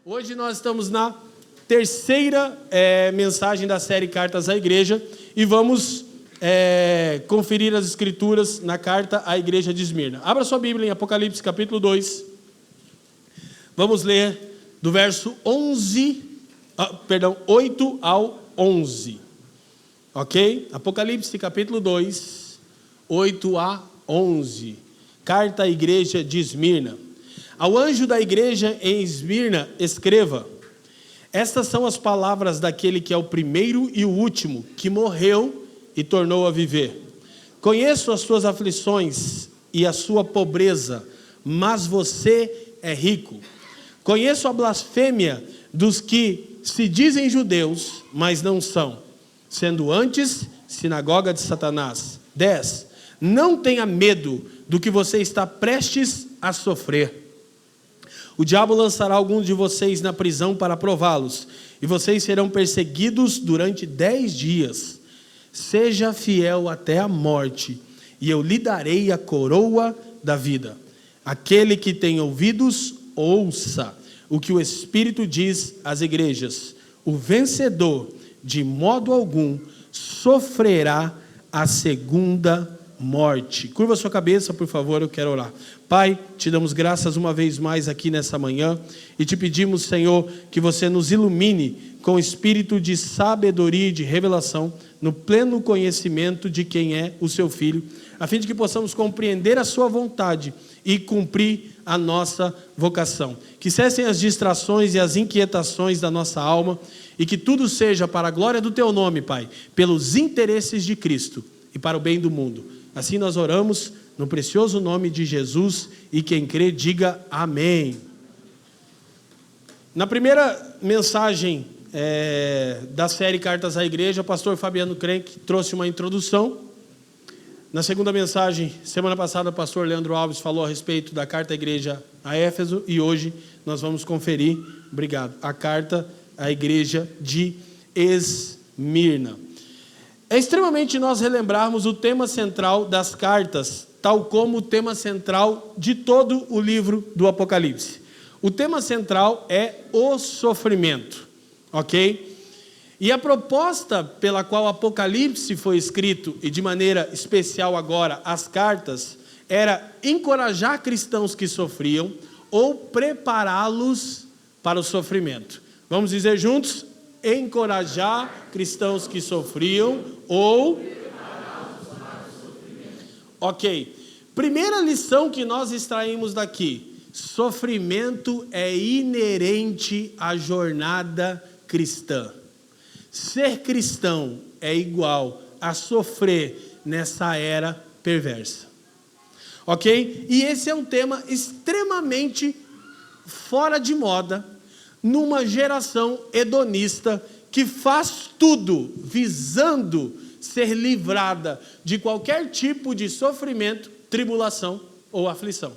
Hoje nós estamos na terceira mensagem da série Cartas à Igreja e vamos conferir as escrituras na carta à igreja de Esmirna. Abra sua Bíblia em Apocalipse capítulo 2. Vamos ler do verso 8 ao 11. Ok? Apocalipse capítulo 2, 8 a 11. Carta à igreja de Esmirna. Ao anjo da igreja em Esmirna, escreva: estas são as palavras daquele que é o primeiro e o último, que morreu e tornou a viver. Conheço as suas aflições e a sua pobreza, mas você é rico. Conheço a blasfêmia dos que se dizem judeus, mas não são, sendo antes sinagoga de Satanás. 10. Não tenha medo do que você está prestes a sofrer. O diabo lançará alguns de vocês na prisão para prová-los, e vocês serão perseguidos durante 10 dias. Seja fiel até a morte, e eu lhe darei a coroa da vida. Aquele que tem ouvidos, ouça o que o Espírito diz às igrejas. O vencedor, de modo algum, sofrerá a segunda morte. Curva sua cabeça, por favor, eu quero orar. Pai, te damos graças uma vez mais aqui nessa manhã e te pedimos, Senhor, que você nos ilumine com espírito de sabedoria e de revelação no pleno conhecimento de quem é o seu Filho, a fim de que possamos compreender a sua vontade e cumprir a nossa vocação. Que cessem as distrações e as inquietações da nossa alma e que tudo seja para a glória do teu nome, Pai, pelos interesses de Cristo e para o bem do mundo. Assim nós oramos no precioso nome de Jesus, e quem crê diga amém. Na primeira mensagem da série Cartas à Igreja, o pastor Fabiano Crenque trouxe uma introdução. Na segunda mensagem, semana passada, o pastor Leandro Alves falou a respeito da carta à igreja a Éfeso, e hoje nós vamos conferir, a carta à igreja de Esmirna. É extremamente nós relembrarmos o tema central das cartas, tal como o tema central de todo o livro do Apocalipse. O tema central é o sofrimento, ok? E a proposta pela qual o Apocalipse foi escrito, e de maneira especial agora as cartas, era encorajar cristãos que sofriam ou prepará-los para o sofrimento. Vamos dizer juntos? Encorajar cristãos que sofriam ou prepará-los para o sofrimento. Ok. Primeira lição que nós extraímos daqui: sofrimento é inerente à jornada cristã. Ser cristão é igual a sofrer nessa era perversa. Ok? E esse é um tema extremamente fora de moda, numa geração hedonista que faz tudo visando ser livrada de qualquer tipo de sofrimento, tribulação ou aflição.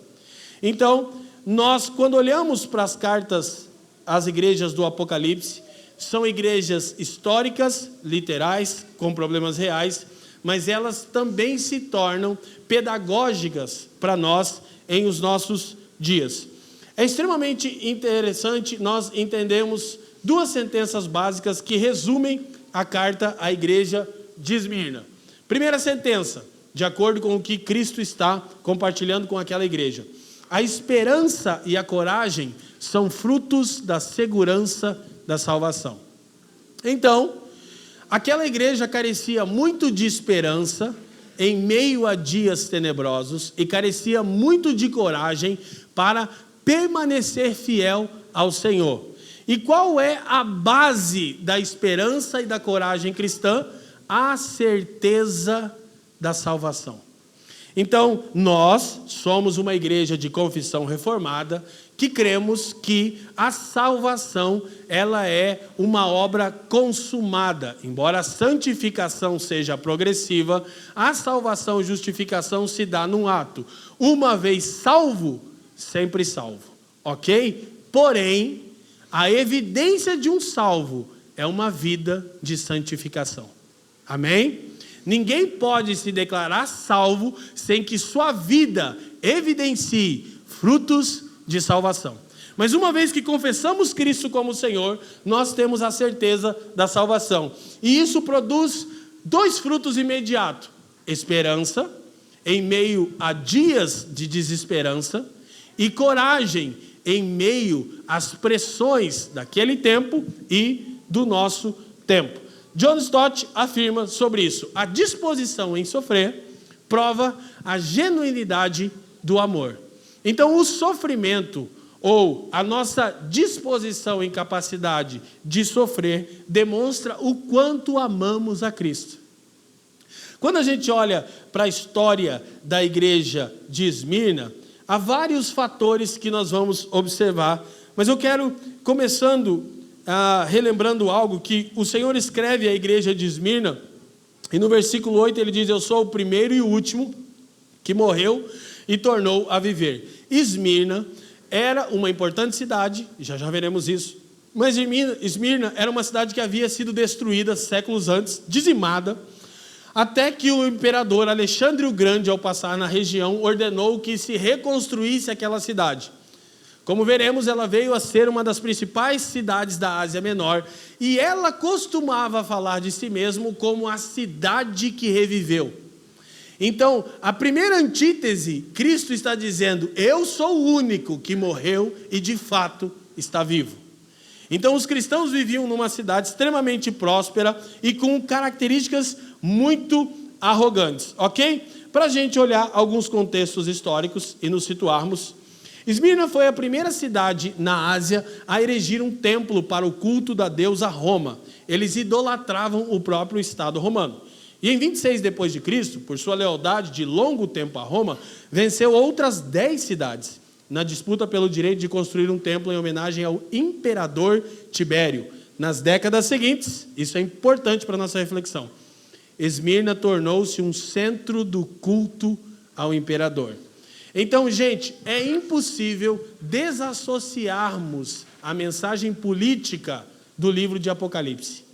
Então, nós, quando olhamos para as cartas às igrejas do Apocalipse, são igrejas históricas, literais, com problemas reais, mas elas também se tornam pedagógicas para nós em os nossos dias. É extremamente interessante nós entendermos duas sentenças básicas que resumem a carta à igreja de Esmirna. Primeira sentença, de acordo com o que Cristo está compartilhando com aquela igreja: a esperança e a coragem são frutos da segurança da salvação. Então, aquela igreja carecia muito de esperança em meio a dias tenebrosos e carecia muito de coragem para permanecer fiel ao Senhor. E qual é a base da esperança e da coragem cristã? A certeza da salvação. Então, nós somos uma igreja de confissão reformada que cremos que a salvação, ela é uma obra consumada. Embora a santificação seja progressiva, a salvação e justificação se dá num ato. Uma vez salvo, sempre salvo, ok? Porém, a evidência de um salvo é uma vida de santificação. Amém? Ninguém pode se declarar salvo sem que sua vida evidencie frutos de salvação. Mas uma vez que confessamos Cristo como Senhor, nós temos a certeza da salvação. E isso produz 2 frutos imediatos: esperança, em meio a dias de desesperança, e coragem, em meio às pressões daquele tempo e do nosso tempo. John Stott afirma sobre isso: a disposição em sofrer prova a genuinidade do amor. Então, o sofrimento, ou a nossa disposição e capacidade de sofrer, demonstra o quanto amamos a Cristo. Quando a gente olha para a história da igreja de Esmirna, há vários fatores que nós vamos observar, mas eu quero, começando, relembrando algo que o Senhor escreve à igreja de Esmirna, e no versículo 8 ele diz: eu sou o primeiro e o último que morreu e tornou a viver. Esmirna era uma importante cidade, já veremos isso, mas Esmirna era uma cidade que havia sido destruída séculos antes, dizimada, até que o imperador Alexandre o Grande, ao passar na região, ordenou que se reconstruísse aquela cidade. Como veremos, ela veio a ser uma das principais cidades da Ásia Menor, e ela costumava falar de si mesmo como a cidade que reviveu. Então, a primeira antítese, Cristo está dizendo: eu sou o único que morreu e de fato está vivo. Então, os cristãos viviam numa cidade extremamente próspera e com características muito arrogantes, ok? Para a gente olhar alguns contextos históricos e nos situarmos, Esmirna foi a primeira cidade na Ásia a erigir um templo para o culto da deusa Roma. Eles idolatravam o próprio Estado romano. E em 26 depois de Cristo, por sua lealdade de longo tempo a Roma, venceu outras 10 cidades na disputa pelo direito de construir um templo em homenagem ao imperador Tibério. Nas décadas seguintes, isso é importante para a nossa reflexão, Esmirna tornou-se um centro do culto ao imperador. Então, gente, é impossível desassociarmos a mensagem política do livro de Apocalipse.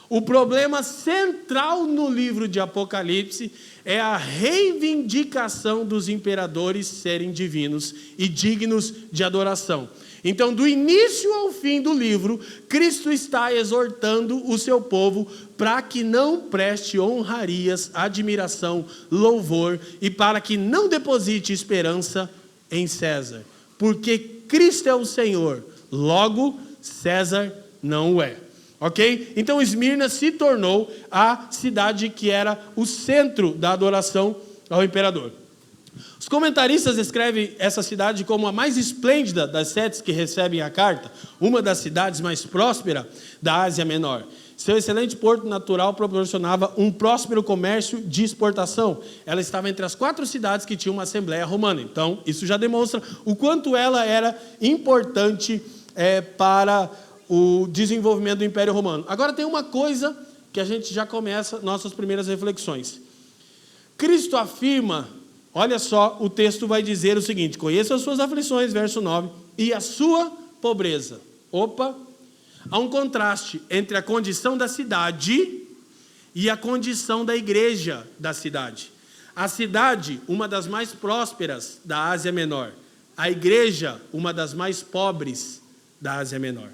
O problema central no livro de Apocalipse é a reivindicação dos imperadores serem divinos e dignos de adoração. Então, do início ao fim do livro, Cristo está exortando o seu povo para que não preste honrarias, admiração, louvor, e para que não deposite esperança em César. Porque Cristo é o Senhor, logo César não o é. Ok? Então, Esmirna se tornou a cidade que era o centro da adoração ao imperador. Os comentaristas descrevem essa cidade como a mais esplêndida das 7 que recebem a carta, uma das cidades mais prósperas da Ásia Menor. Seu excelente porto natural proporcionava um próspero comércio de exportação. Ela estava entre as 4 cidades que tinham uma assembleia romana. Então, isso já demonstra o quanto ela era importante para o desenvolvimento do Império Romano. Agora tem uma coisa que a gente já começa nossas primeiras reflexões. Cristo afirma, olha só, o texto vai dizer o seguinte: conheça as suas aflições, verso 9, e a sua pobreza. Opa! Há um contraste entre a condição da cidade e a condição da igreja da cidade. A cidade, uma das mais prósperas da Ásia Menor. A igreja, uma das mais pobres da Ásia Menor.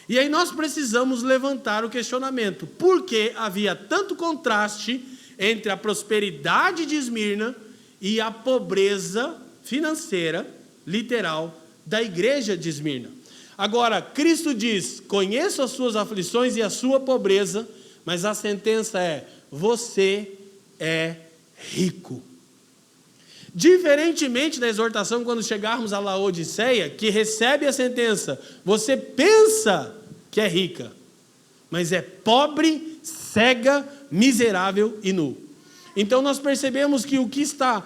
E aí nós precisamos levantar o questionamento: por que havia tanto contraste entre a prosperidade de Esmirna e a pobreza financeira, literal, da igreja de Esmirna? Agora, Cristo diz: conheço as suas aflições e a sua pobreza, mas a sentença é: você é rico. Diferentemente da exortação quando chegarmos a Laodiceia, que recebe a sentença: você pensa que é rica, mas é pobre, cega, miserável e nu. Então nós percebemos que o que está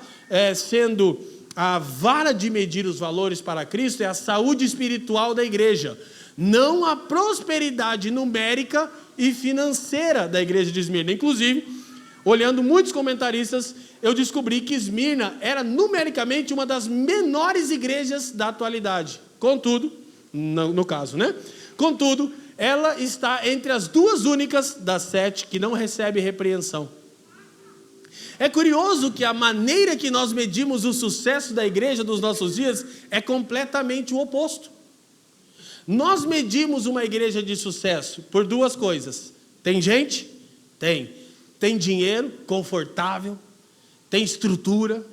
sendo a vara de medir os valores para Cristo é a saúde espiritual da igreja, não a prosperidade numérica e financeira da igreja de Esmirna. Inclusive, olhando muitos comentaristas, eu descobri que Esmirna era numericamente uma das menores igrejas da atualidade. Contudo, no caso, né? Contudo, ela está entre as 2 únicas das 7 que não recebe repreensão. É curioso que a maneira que nós medimos o sucesso da igreja dos nossos dias é completamente o oposto. Nós medimos uma igreja de sucesso por duas coisas. Tem gente? Tem. Tem dinheiro, confortável, tem estrutura.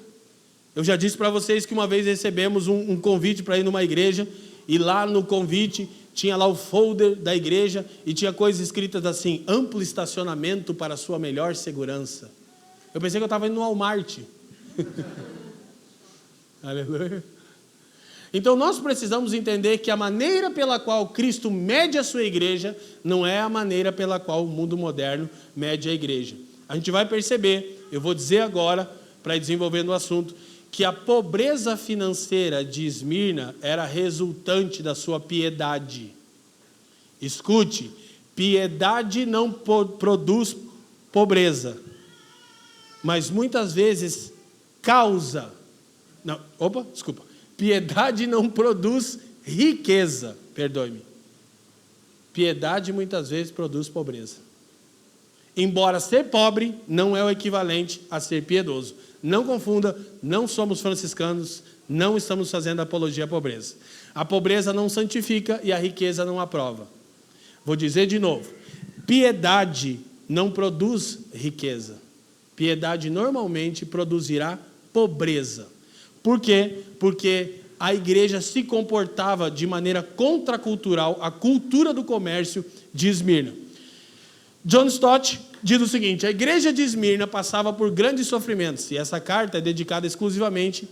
Eu já disse para vocês que uma vez recebemos um convite para ir numa igreja, e lá no convite tinha lá o folder da igreja e tinha coisas escritas assim: amplo estacionamento para sua melhor segurança. Eu pensei que eu estava indo no Walmart. Aleluia. Então nós precisamos entender que a maneira pela qual Cristo mede a sua igreja não é a maneira pela qual o mundo moderno mede a igreja. A gente vai perceber, eu vou dizer agora, para ir desenvolvendo o assunto, que a pobreza financeira de Esmirna era resultante da sua piedade. Escute, piedade não produz pobreza, mas muitas vezes causa... Piedade não produz riqueza, perdoe-me. Piedade muitas vezes produz pobreza. Embora ser pobre não é o equivalente a ser piedoso. Não confunda, não somos franciscanos, não estamos fazendo apologia à pobreza. A pobreza não santifica e a riqueza não aprova. Vou dizer de novo, piedade não produz riqueza. Piedade normalmente produzirá pobreza. Por quê? Porque a igreja se comportava de maneira contracultural à cultura do comércio de Esmirna. John Stott diz o seguinte: a igreja de Esmirna passava por grandes sofrimentos, e essa carta é dedicada exclusivamente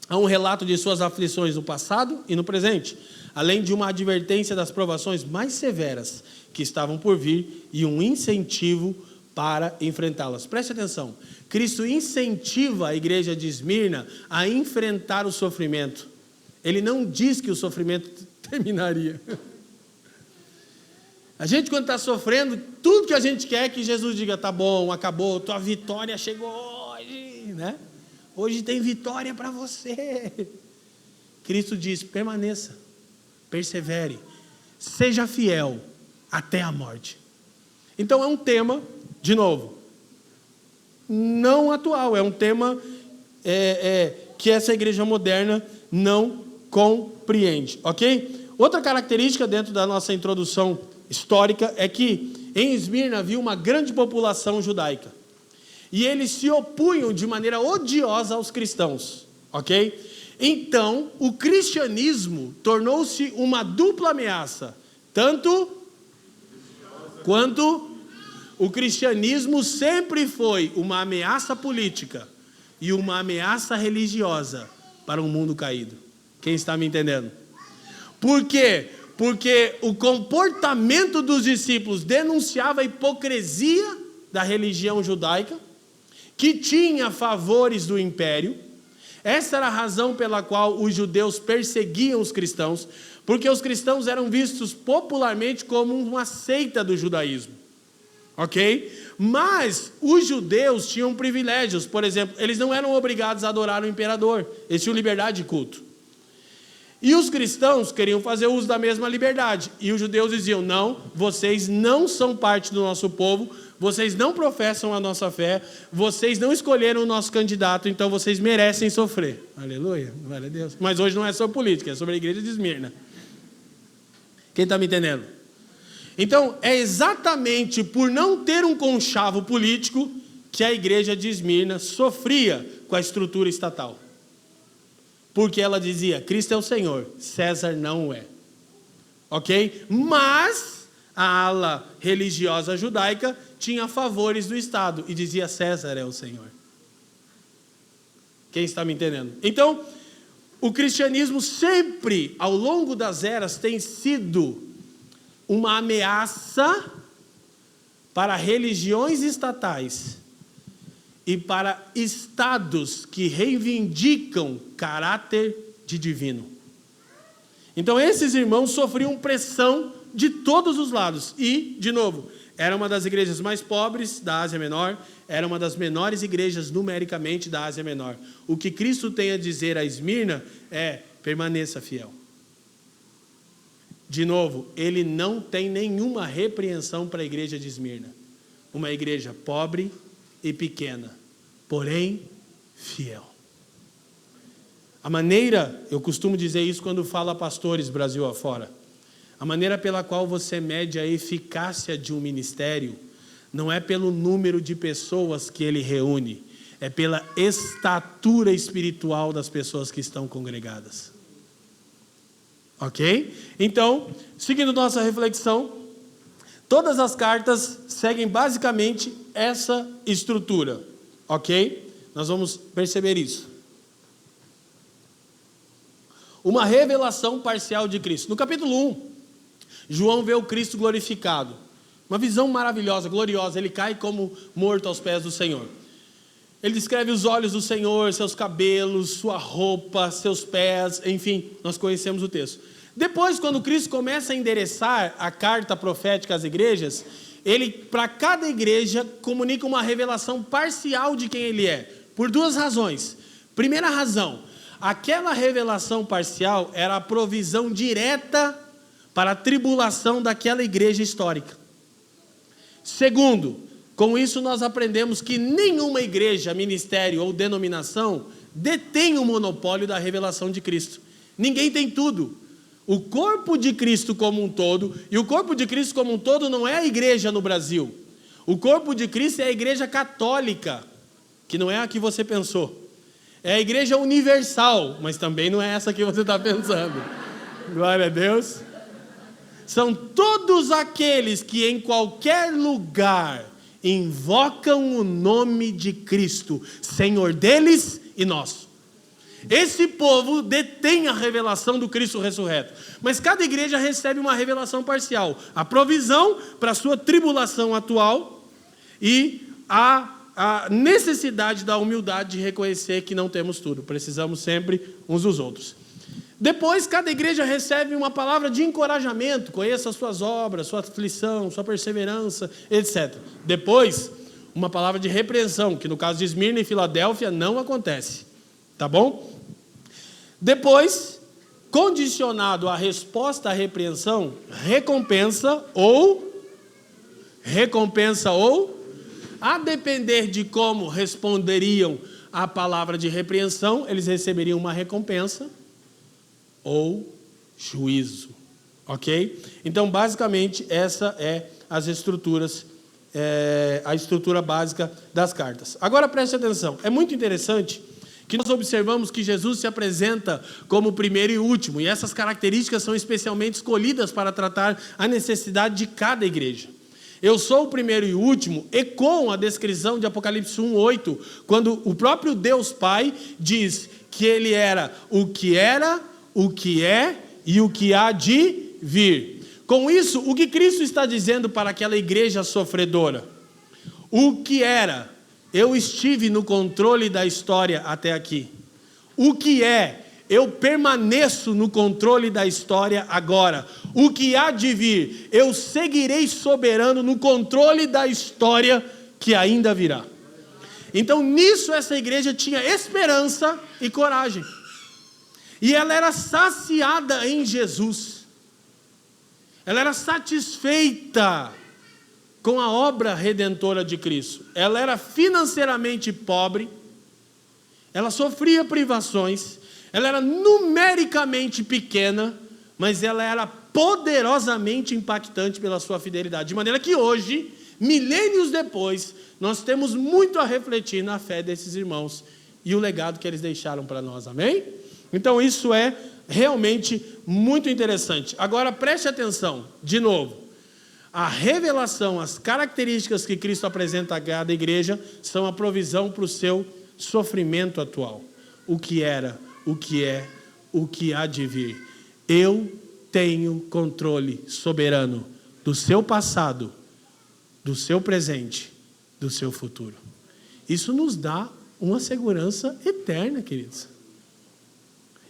a um relato de suas aflições no passado e no presente, além de uma advertência das provações mais severas que estavam por vir e um incentivo para enfrentá-las. Preste atenção, Cristo incentiva a igreja de Esmirna a enfrentar o sofrimento. Ele não diz que o sofrimento terminaria. A gente, quando está sofrendo, tudo que a gente quer é que Jesus diga: tá bom, acabou, tua vitória chegou hoje, né? Hoje tem vitória para você. Cristo diz: permaneça, persevere, seja fiel até a morte. Então é um tema, de novo, não atual, é um tema que essa igreja moderna não compreende, ok? Outra característica dentro da nossa introdução histórica é que em Esmirna havia uma grande população judaica, e eles se opunham de maneira odiosa aos cristãos, ok? Então, o cristianismo tornou-se uma dupla ameaça, tanto quanto o cristianismo sempre foi uma ameaça política e uma ameaça religiosa para um mundo caído. Quem está me entendendo? Por quê? Porque o comportamento dos discípulos denunciava a hipocrisia da religião judaica, que tinha favores do império. Essa era a razão pela qual os judeus perseguiam os cristãos, porque os cristãos eram vistos popularmente como uma seita do judaísmo. Ok? Mas os judeus tinham privilégios. Por exemplo, eles não eram obrigados a adorar o imperador. Eles tinham liberdade de culto. E os cristãos queriam fazer uso da mesma liberdade. E os judeus diziam: não, vocês não são parte do nosso povo, vocês não professam a nossa fé, vocês não escolheram o nosso candidato, então vocês merecem sofrer. Aleluia, glória a Deus. Mas hoje não é sobre política, é sobre a igreja de Esmirna. Quem está me entendendo? Então, é exatamente por não ter um conchavo político que a igreja de Esmirna sofria com a estrutura estatal. Porque ela dizia: Cristo é o Senhor, César não o é. Ok? Mas a ala religiosa judaica tinha favores do Estado e dizia: César é o Senhor. Quem está me entendendo? Então, o cristianismo sempre, ao longo das eras, tem sido uma ameaça para religiões estatais e para estados que reivindicam caráter de divino. Então esses irmãos sofriam pressão de todos os lados. E, de novo, era uma das igrejas mais pobres da Ásia Menor, era uma das menores igrejas numericamente da Ásia Menor. O que Cristo tem a dizer a Esmirna é: permaneça fiel. De novo, ele não tem nenhuma repreensão para a igreja de Esmirna. Uma igreja pobre e pequena, porém fiel. A maneira, eu costumo dizer isso quando falo a pastores Brasil afora, A maneira pela qual você mede a eficácia de um ministério não é pelo número de pessoas que ele reúne, é pela estatura espiritual das pessoas que estão congregadas. Ok? Então, seguindo nossa reflexão, todas as cartas seguem basicamente essa estrutura. Ok? Nós vamos perceber isso. Uma revelação parcial de Cristo. No capítulo 1, João vê o Cristo glorificado. Uma visão maravilhosa, gloriosa. Ele cai como morto aos pés do Senhor. Ele descreve os olhos do Senhor, seus cabelos, sua roupa, seus pés, enfim, nós conhecemos o texto. Depois, quando Cristo começa a endereçar a carta profética às igrejas, ele, para cada igreja, comunica uma revelação parcial de quem ele é, por duas razões. Primeira razão, aquela revelação parcial era a provisão direta para a tribulação daquela igreja histórica. Segundo, com isso nós aprendemos que nenhuma igreja, ministério ou denominação detém o monopólio da revelação de Cristo. Ninguém tem tudo. O corpo de Cristo como um todo, e o corpo de Cristo como um todo não é a igreja no Brasil. O corpo de Cristo é a igreja católica, que não é a que você pensou. É a igreja universal, mas também não é essa que você está pensando. Glória a Deus. São todos aqueles que em qualquer lugar invocam o nome de Cristo, Senhor deles e nosso. Esse povo detém a revelação do Cristo ressurreto. Mas cada igreja recebe uma revelação parcial. A provisão para a sua tribulação atual e a necessidade da humildade de reconhecer que não temos tudo. Precisamos sempre uns dos outros. Depois, cada igreja recebe uma palavra de encorajamento. Conheça as suas obras, sua aflição, sua perseverança, etc. Depois, uma palavra de repreensão, que no caso de Esmirna e Filadélfia não acontece. Tá bom? Depois, condicionado à resposta à repreensão, recompensa ou, a depender de como responderiam à palavra de repreensão, eles receberiam uma recompensa ou juízo, ok? Então, basicamente, essa é as estruturas, a estrutura básica das cartas. Agora, preste atenção, é muito interessante que nós observamos que Jesus se apresenta como o primeiro e último, e essas características são especialmente escolhidas para tratar a necessidade de cada igreja. Eu sou o primeiro e último, ecoam a descrição de Apocalipse 1:8, quando o próprio Deus Pai diz que ele era, o que é e o que há de vir. Com isso, o que Cristo está dizendo para aquela igreja sofredora? O que era, eu estive no controle da história até aqui. O que é, eu permaneço no controle da história agora. O que há de vir, eu seguirei soberano no controle da história que ainda virá. Então, nisso, essa igreja tinha esperança e coragem. E ela era saciada em Jesus. Ela era satisfeita com a obra redentora de Cristo. Ela era financeiramente pobre. Ela sofria privações. Ela era numericamente pequena, mas ela era poderosamente impactante pela sua fidelidade. De maneira que hoje, milênios depois, nós temos muito a refletir na fé desses irmãos e o legado que eles deixaram para nós. Amém? Então isso é realmente muito interessante. Agora preste atenção, de novo. A revelação, as características que Cristo apresenta a cada igreja são a provisão para o seu sofrimento atual. O que era, o que é, o que há de vir. Eu tenho controle soberano do seu passado, do seu presente, do seu futuro. Isso nos dá uma segurança eterna, queridos.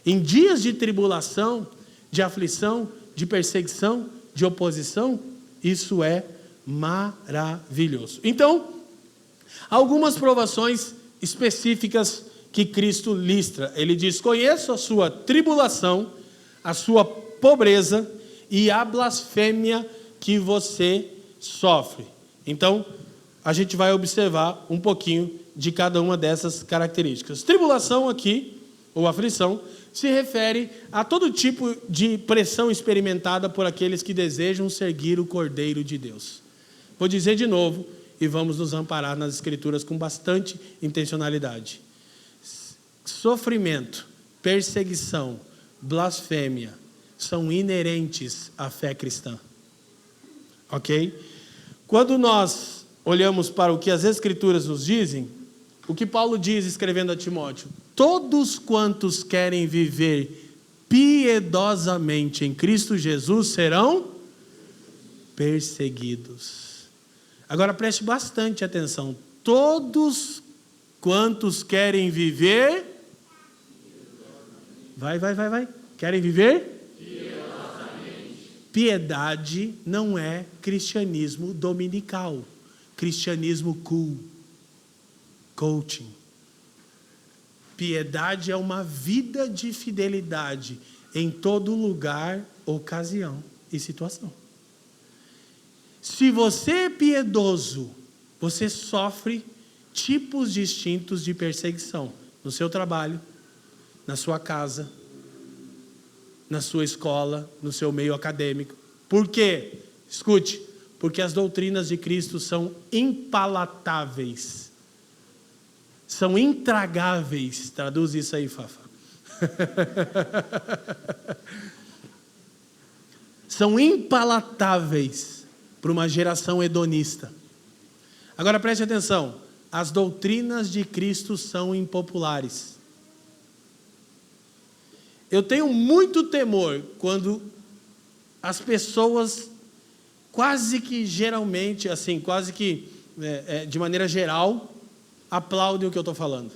Em dias de tribulação, de aflição, de perseguição, de oposição, isso é maravilhoso. Então, algumas provações específicas que Cristo listra. Ele diz: conheço a sua tribulação, a sua pobreza e a blasfêmia que você sofre. Então, a gente vai observar um pouquinho de cada uma dessas características. Tribulação aqui, ou aflição, se refere a todo tipo de pressão experimentada por aqueles que desejam seguir o Cordeiro de Deus. Vou dizer de novo e vamos nos amparar nas Escrituras com bastante intencionalidade. Sofrimento, perseguição, blasfêmia são inerentes à fé cristã. Ok? Quando nós olhamos para o que as Escrituras nos dizem, o que Paulo diz escrevendo a Timóteo: todos quantos querem viver piedosamente em Cristo Jesus serão perseguidos. Agora preste bastante atenção. Todos quantos querem viver... Vai. Querem viver? Piedosamente. Piedade não é cristianismo dominical. Cristianismo cool. Coaching. Piedade é uma vida de fidelidade em todo lugar, ocasião e situação. Se você é piedoso, você sofre tipos distintos de perseguição no seu trabalho, na sua casa, na sua escola, no seu meio acadêmico. Por quê? Escute, porque as doutrinas de Cristo são impalatáveis, são intragáveis. Traduz isso aí, Fafa. São impalatáveis para uma geração hedonista. Agora preste atenção, as doutrinas de Cristo são impopulares. Eu tenho muito temor quando as pessoas quase que geralmente, assim, quase que de maneira geral, aplaudem o que eu estou falando.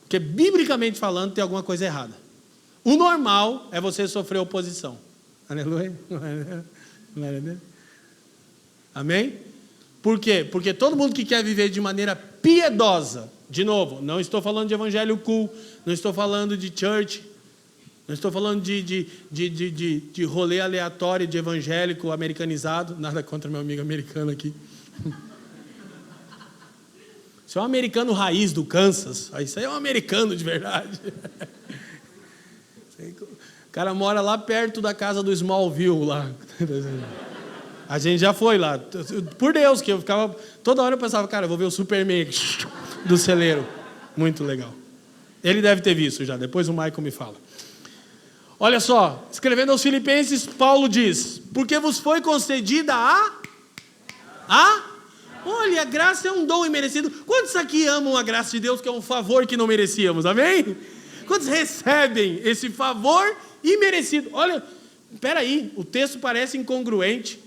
Porque biblicamente falando tem alguma coisa errada. O normal é você sofrer oposição. Aleluia. Amém? Por quê? Porque todo mundo que quer viver de maneira piedosa, de novo, não estou falando de evangelho cool, não estou falando de church, não estou falando de rolê aleatório de evangélico americanizado, nada contra meu amigo americano aqui. Isso é um americano raiz do Kansas, isso aí é um americano de verdade. O cara mora lá perto da casa do Smallville lá. A gente já foi lá. Por Deus, que eu ficava... Toda hora eu pensava, cara, eu vou ver o Superman do celeiro. Muito legal. Ele deve ter visto já, depois o Michael me fala. Olha só, escrevendo aos Filipenses, Paulo diz: porque vos foi concedida Olha, a graça é um dom imerecido. Quantos aqui amam a graça de Deus, que é um favor que não merecíamos? Amém? Quantos recebem esse favor imerecido? Olha, espera aí, o texto parece incongruente.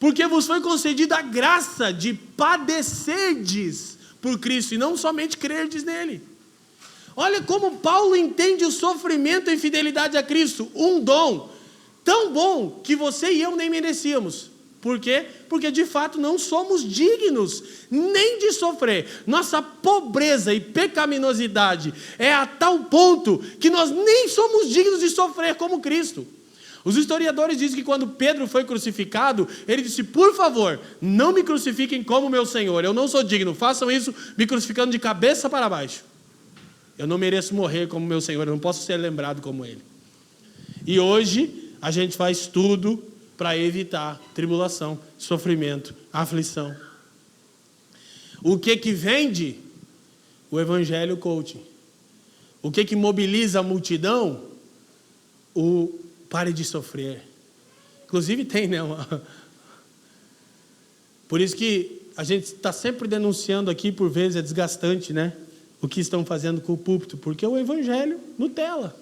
Porque vos foi concedida a graça de padecerdes por Cristo e não somente crerdes nele. Olha como Paulo entende o sofrimento em fidelidade a Cristo. Um dom tão bom que você e eu nem merecíamos. Por quê? Porque de fato não somos dignos nem de sofrer. Nossa pobreza e pecaminosidade é a tal ponto que nós nem somos dignos de sofrer como Cristo. Os historiadores dizem que quando Pedro foi crucificado, ele disse: por favor, não me crucifiquem como meu Senhor, eu não sou digno, façam isso me crucificando de cabeça para baixo. Eu não mereço morrer como meu Senhor, eu não posso ser lembrado como Ele. E hoje a gente faz tudo para evitar tribulação, sofrimento, aflição. O que vende? O evangelho coaching. O que mobiliza a multidão? O pare de sofrer. Inclusive tem, né? Por isso que a gente está sempre denunciando aqui, por vezes é desgastante, né? O que estão fazendo com o púlpito, porque o evangelho Nutella.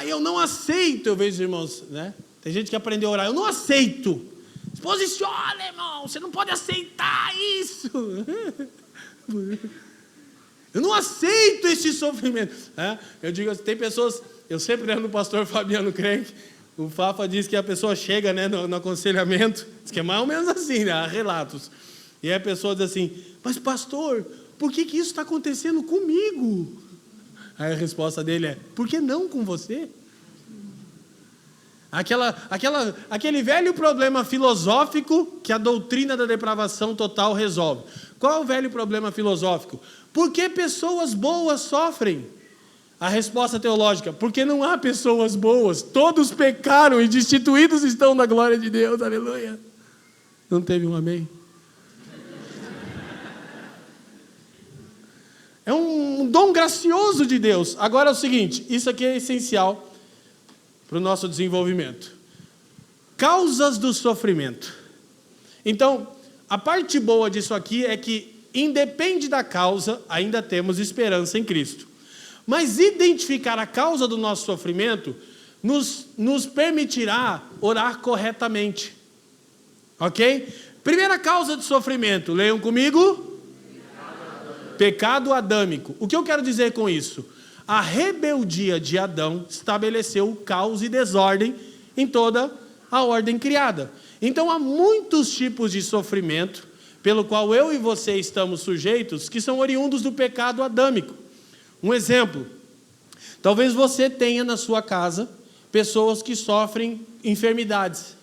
Eu não aceito, eu vejo os irmãos, né? Tem gente que aprendeu a orar, eu não aceito. Se posiciona, irmão, você não pode aceitar isso. Eu não aceito esse sofrimento. Eu digo assim, tem pessoas, eu sempre lembro do pastor Fabiano Crenque, o Fafa diz que a pessoa chega, né, no aconselhamento, diz que é mais ou menos assim, né, há relatos. E aí a pessoa diz assim: mas pastor, por que isso está acontecendo comigo? Aí a resposta dele é: por que não com você? Aquele velho problema filosófico que a doutrina da depravação total resolve. Qual é o velho problema filosófico? Por que pessoas boas sofrem? A resposta teológica: porque não há pessoas boas, todos pecaram e destituídos estão da glória de Deus, aleluia. Não teve um amém? É um dom gracioso de Deus. Agora é o seguinte, isso aqui é essencial para o nosso desenvolvimento. Causas do sofrimento. Então, a parte boa disso aqui é que, independe da causa, ainda temos esperança em Cristo. Mas identificar a causa do nosso sofrimento nos permitirá orar corretamente. Ok? Primeira causa de sofrimento, leiam comigo. Pecado adâmico. O que eu quero dizer com isso? A rebeldia de Adão estabeleceu caos e desordem em toda a ordem criada. Então há muitos tipos de sofrimento pelo qual eu e você estamos sujeitos, que são oriundos do pecado adâmico. Um exemplo, talvez você tenha na sua casa pessoas que sofrem enfermidades.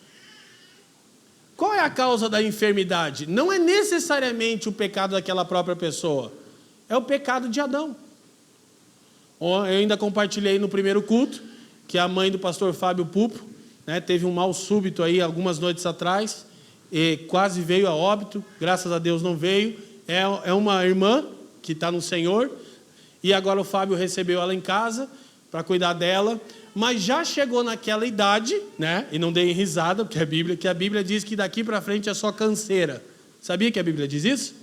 Qual é a causa da enfermidade? Não é necessariamente o pecado daquela própria pessoa, é o pecado de Adão. Eu ainda compartilhei no primeiro culto que a mãe do pastor Fábio Pupo, teve um mal súbito aí algumas noites atrás, e quase veio a óbito, graças a Deus não veio. É uma irmã que está no Senhor, e agora o Fábio recebeu ela em casa para cuidar dela, mas já chegou naquela idade, e não deem risada, porque a Bíblia diz que daqui para frente é só canseira. Sabia que a Bíblia diz isso?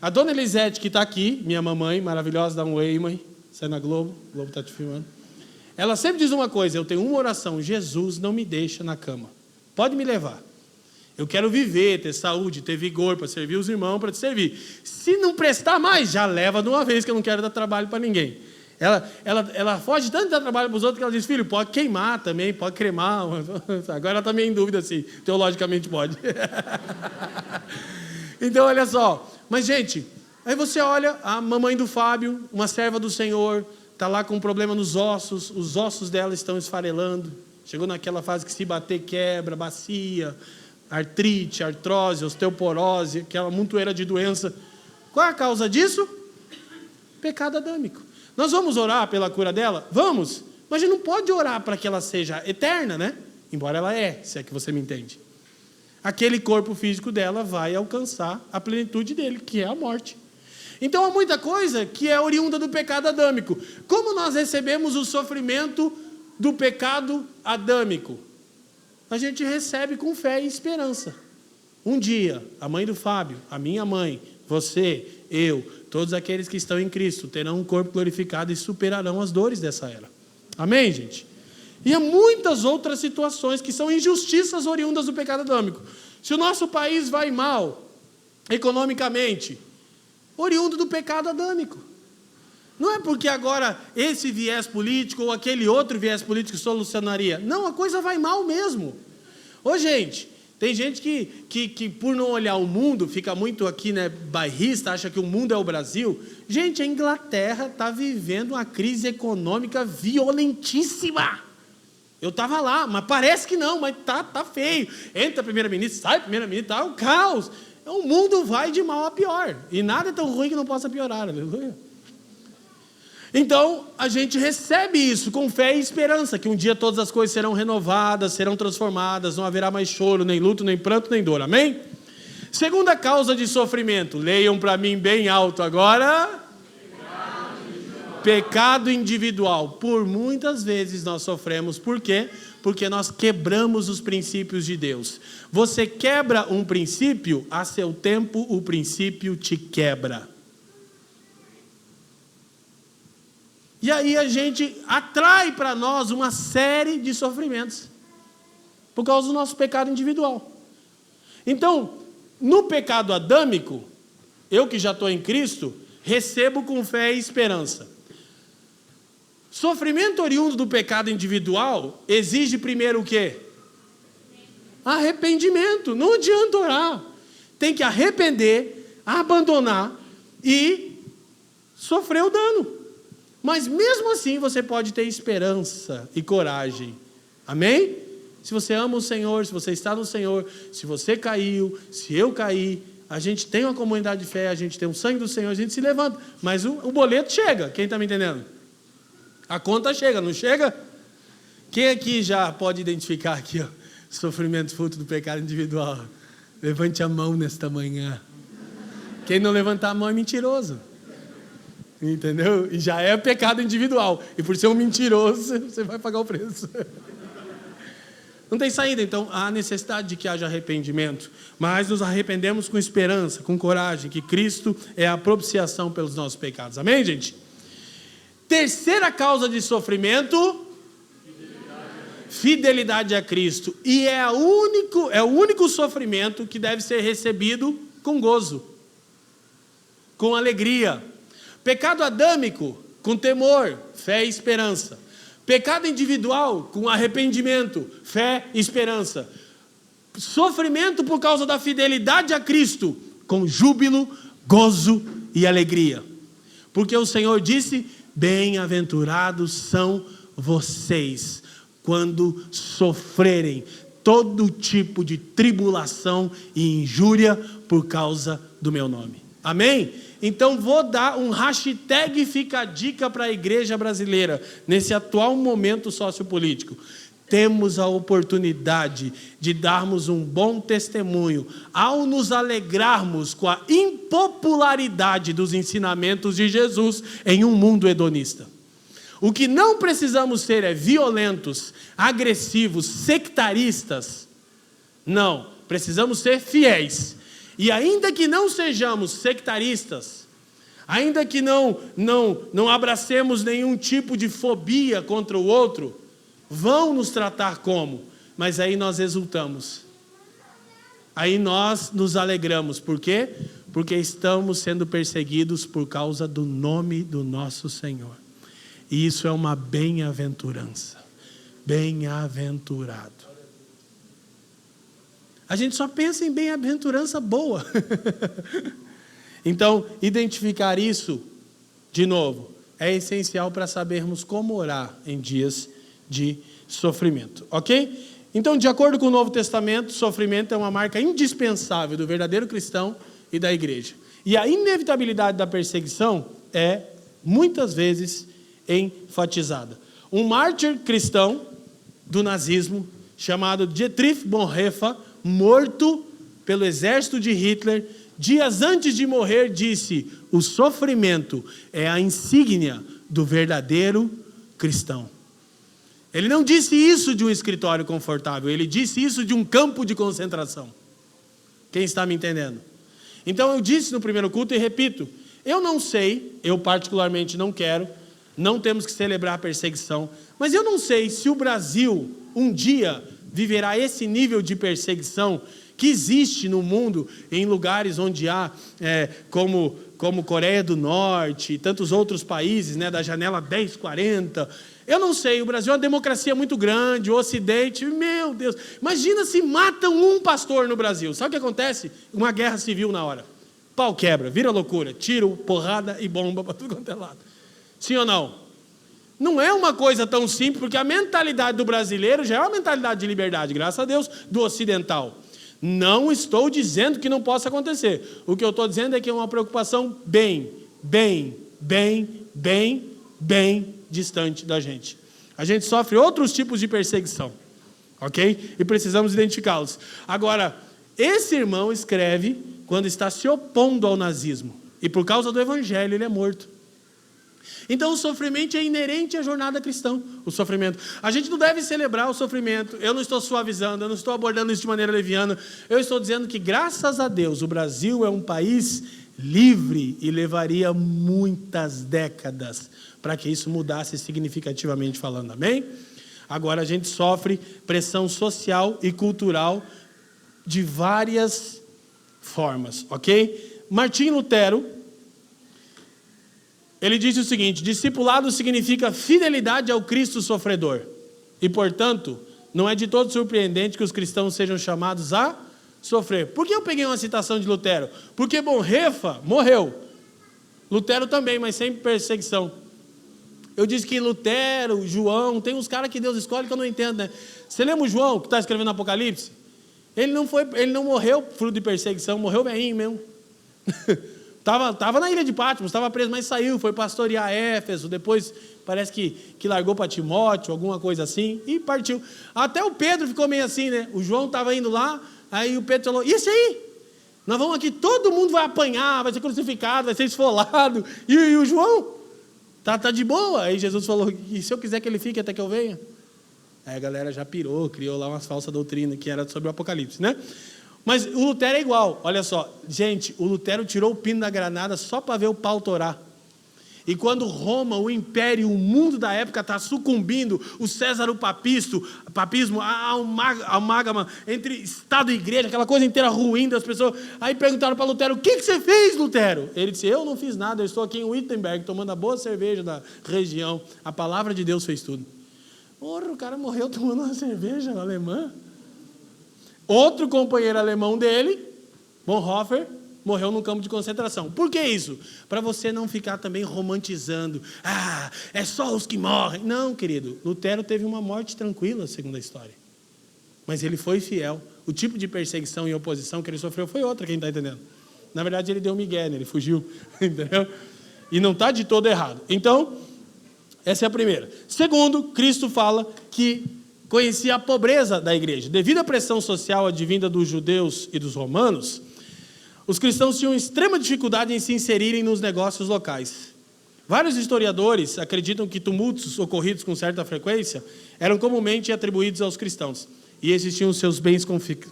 A dona Elisete, que está aqui, minha mamãe maravilhosa, dá um oi, mãe, sai na Globo, o Globo está te filmando. Ela sempre diz uma coisa: eu tenho uma oração, Jesus não me deixa na cama, pode me levar. Eu quero viver, ter saúde, ter vigor para servir os irmãos, para te servir. Se não prestar mais, já leva de uma vez, que eu não quero dar trabalho para ninguém. Ela foge tanto de dar trabalho para os outros que ela diz: filho, pode queimar também, pode cremar. Agora ela está meio em dúvida se teologicamente pode. Então, olha só. Mas, gente, aí você olha a mamãe do Fábio, uma serva do Senhor, está lá com um problema nos ossos, os ossos dela estão esfarelando. Chegou naquela fase que se bater quebra, bacia, artrite, artrose, osteoporose, aquela montoeira de doença. Qual é a causa disso? Pecado adâmico. Nós vamos orar pela cura dela? Vamos, mas a gente não pode orar para que ela seja eterna, Embora ela se é que você me entende. Aquele corpo físico dela vai alcançar a plenitude dele, que é a morte. Então há muita coisa que é oriunda do pecado adâmico. Como nós recebemos o sofrimento do pecado adâmico? A gente recebe com fé e esperança. Um dia, a mãe do Fábio, a minha mãe, você, eu, todos aqueles que estão em Cristo terão um corpo glorificado e superarão as dores dessa era. Amém, gente? E há muitas outras situações que são injustiças oriundas do pecado adâmico. Se o nosso país vai mal, economicamente, oriundo do pecado adâmico. Não é porque agora esse viés político ou aquele outro viés político solucionaria. Não, a coisa vai mal mesmo. Ô, gente, tem gente que por não olhar o mundo, fica muito aqui, bairrista, acha que o mundo é o Brasil. Gente, a Inglaterra está vivendo uma crise econômica violentíssima. Eu estava lá, mas parece que não, mas tá feio. Entra primeira-ministra, sai primeira-ministra, tá um caos. O mundo vai de mal a pior. E nada é tão ruim que não possa piorar, aleluia. Então, a gente recebe isso com fé e esperança, que um dia todas as coisas serão renovadas, serão transformadas, não haverá mais choro, nem luto, nem pranto, nem dor, amém? Segunda causa de sofrimento, leiam para mim bem alto agora. Pecado individual. Por muitas vezes nós sofremos, por quê? Porque nós quebramos os princípios de Deus. Você quebra um princípio, a seu tempo o princípio te quebra. E aí a gente atrai para nós uma série de sofrimentos, por causa do nosso pecado individual. Então, no pecado adâmico, eu que já estou em Cristo, recebo com fé e esperança. Sofrimento oriundo do pecado individual exige primeiro o quê? Arrependimento. Não adianta orar. Tem que arrepender, abandonar e sofrer o dano. Mas mesmo assim você pode ter esperança e coragem. Amém? Se você ama o Senhor, se você está no Senhor, se você caiu, se eu caí, a gente tem uma comunidade de fé, a gente tem o sangue do Senhor, a gente se levanta. Mas o boleto chega, quem está me entendendo? A conta chega, não chega? Quem aqui já pode identificar aqui, ó, sofrimento fruto do pecado individual? Levante a mão nesta manhã. Quem não levantar a mão é mentiroso. Entendeu? E já é pecado individual. E por ser um mentiroso, você vai pagar o preço. Não tem saída, então há necessidade de que haja arrependimento, mas nos arrependemos com esperança, com coragem, que Cristo é a propiciação pelos nossos pecados. Amém, gente? Terceira causa de sofrimento, fidelidade a Cristo. E é o único sofrimento que deve ser recebido com gozo, com alegria. Pecado adâmico, com temor, fé e esperança. Pecado individual, com arrependimento, fé e esperança. Sofrimento por causa da fidelidade a Cristo, com júbilo, gozo e alegria. Porque o Senhor disse: bem-aventurados são vocês, quando sofrerem todo tipo de tribulação e injúria por causa do meu nome. Amém? Então vou dar um hashtag fica a dica para a igreja brasileira, nesse atual momento sociopolítico. Temos a oportunidade de darmos um bom testemunho ao nos alegrarmos com a impopularidade dos ensinamentos de Jesus em um mundo hedonista. O que não precisamos ser é violentos, agressivos, sectaristas. Não, precisamos ser fiéis. E ainda que não sejamos sectaristas, ainda que não abracemos nenhum tipo de fobia contra o outro, vão nos tratar como? Mas aí nós exultamos. Aí nós nos alegramos. Por quê? Porque estamos sendo perseguidos por causa do nome do nosso Senhor. E isso é uma bem-aventurança. Bem-aventurado. A gente só pensa em bem-aventurança boa. Então, identificar isso, de novo, é essencial para sabermos como orar em dias de sofrimento. Ok? Então, de acordo com o Novo Testamento, sofrimento é uma marca indispensável do verdadeiro cristão e da igreja. E a inevitabilidade da perseguição é, muitas vezes, enfatizada. Um mártir cristão do nazismo, chamado Dietrich Bonhoeffer, morto pelo exército de Hitler, dias antes de morrer, disse: o sofrimento é a insígnia do verdadeiro cristão. Ele não disse isso de um escritório confortável, ele disse isso de um campo de concentração. Quem está me entendendo? Então eu disse no primeiro culto e repito, eu não sei, eu particularmente não quero, não temos que celebrar a perseguição, mas eu não sei se o Brasil um dia viverá esse nível de perseguição que existe no mundo, em lugares onde há, como Coreia do Norte e tantos outros países, da janela 1040. Eu não sei, o Brasil é uma democracia muito grande, o Ocidente, meu Deus. Imagina se matam um pastor no Brasil. Sabe o que acontece? Uma guerra civil na hora. Pau quebra, vira loucura, tiro, porrada e bomba para tudo quanto é lado. Sim ou não? Não é uma coisa tão simples, porque a mentalidade do brasileiro já é uma mentalidade de liberdade, graças a Deus, do ocidental. Não estou dizendo que não possa acontecer. O que eu estou dizendo é que é uma preocupação bem distante da gente. A gente sofre outros tipos de perseguição, ok? E precisamos identificá-los. Agora, esse irmão escreve quando está se opondo ao nazismo. E por causa do evangelho ele é morto. Então o sofrimento é inerente à jornada cristã, o sofrimento. A gente não deve celebrar o sofrimento, eu não estou suavizando, eu não estou abordando isso de maneira leviana, eu estou dizendo que graças a Deus o Brasil é um país livre e levaria muitas décadas para que isso mudasse significativamente falando, amém? Agora a gente sofre pressão social e cultural de várias formas, ok? Martim Lutero, ele disse o seguinte: discipulado significa fidelidade ao Cristo sofredor. E, portanto, não é de todo surpreendente que os cristãos sejam chamados a sofrer. Por que eu peguei uma citação de Lutero? Porque Bonhoeffer morreu. Lutero também, mas sem perseguição. Eu disse que Lutero, João, tem uns caras que Deus escolhe que eu não entendo, né? Você lembra o João, que está escrevendo Apocalipse? Ele não morreu fruto de perseguição, morreu velhinho mesmo. Tava na ilha de Patmos, estava preso, mas saiu, foi pastorear Éfeso, depois parece que largou para Timóteo, alguma coisa assim, e partiu. Até o Pedro ficou meio assim, né? O João estava indo lá, aí o Pedro falou, e esse aí? Nós vamos aqui, todo mundo vai apanhar, vai ser crucificado, vai ser esfolado, e o João? Tá de boa. Aí Jesus falou, e se eu quiser que ele fique até que eu venha? Aí a galera já pirou, criou lá umas falsas doutrinas, que era sobre o Apocalipse, né? Mas o Lutero é igual, olha só, gente, o Lutero tirou o pino da granada só para ver o pau torar. E quando Roma, o império, o mundo da época está sucumbindo, o César, o papismo, a amálgama entre Estado e igreja, aquela coisa inteira ruim das pessoas. Aí perguntaram para Lutero, o que você fez, Lutero? Ele disse, eu não fiz nada, eu estou aqui em Wittenberg, tomando a boa cerveja da região. A palavra de Deus fez tudo. Porra, o cara morreu tomando uma cerveja alemã. Outro companheiro alemão dele, Bonhoeffer, morreu num campo de concentração. Por que isso? Para você não ficar também romantizando. Ah, é só os que morrem. Não, querido. Lutero teve uma morte tranquila, segundo a história. Mas ele foi fiel. O tipo de perseguição e oposição que ele sofreu foi outra, quem está entendendo? Na verdade, ele deu migué, né? Ele fugiu. Entendeu? E não está de todo errado. Então, essa é a primeira. Segundo, Cristo fala que conhecia a pobreza da igreja. Devido à pressão social advinda dos judeus e dos romanos, os cristãos tinham extrema dificuldade em se inserirem nos negócios locais. Vários historiadores acreditam que tumultos ocorridos com certa frequência eram comumente atribuídos aos cristãos. E esses tinham seus bens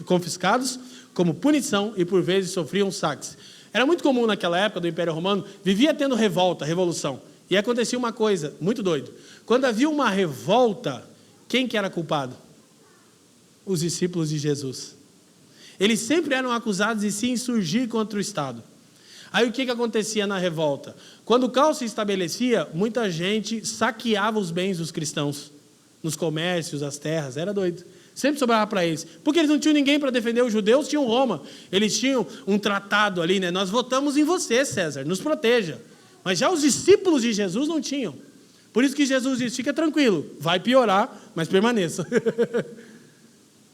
confiscados como punição e por vezes sofriam saques. Era muito comum naquela época do Império Romano, vivia tendo revolução. E acontecia uma coisa muito doida. Quando havia uma revolta, quem que era culpado? Os discípulos de Jesus. Eles sempre eram acusados de se insurgir contra o Estado. Aí o que acontecia na revolta? Quando o caos se estabelecia, muita gente saqueava os bens dos cristãos, nos comércios, as terras, era doido. Sempre sobrava para eles. Porque eles não tinham ninguém para defender os judeus, tinham Roma. Eles tinham um tratado ali, né? Nós votamos em você, César, nos proteja. Mas já os discípulos de Jesus não tinham. Por isso que Jesus disse, fica tranquilo, vai piorar, mas permaneça.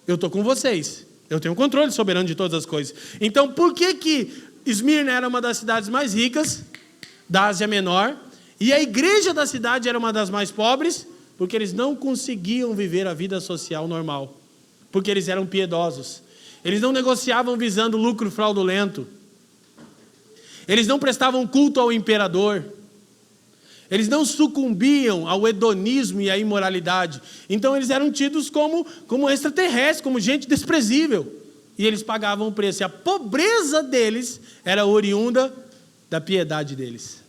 Eu estou com vocês, eu tenho controle soberano de todas as coisas. Então, por que Esmirna era uma das cidades mais ricas da Ásia Menor, e a igreja da cidade era uma das mais pobres? Porque eles não conseguiam viver a vida social normal, porque eles eram piedosos. Eles não negociavam visando lucro fraudulento. Eles não prestavam culto ao imperador. Eles não sucumbiam ao hedonismo e à imoralidade. Então eles eram tidos como extraterrestres, como gente desprezível. E eles pagavam o preço. E a pobreza deles era oriunda da piedade deles.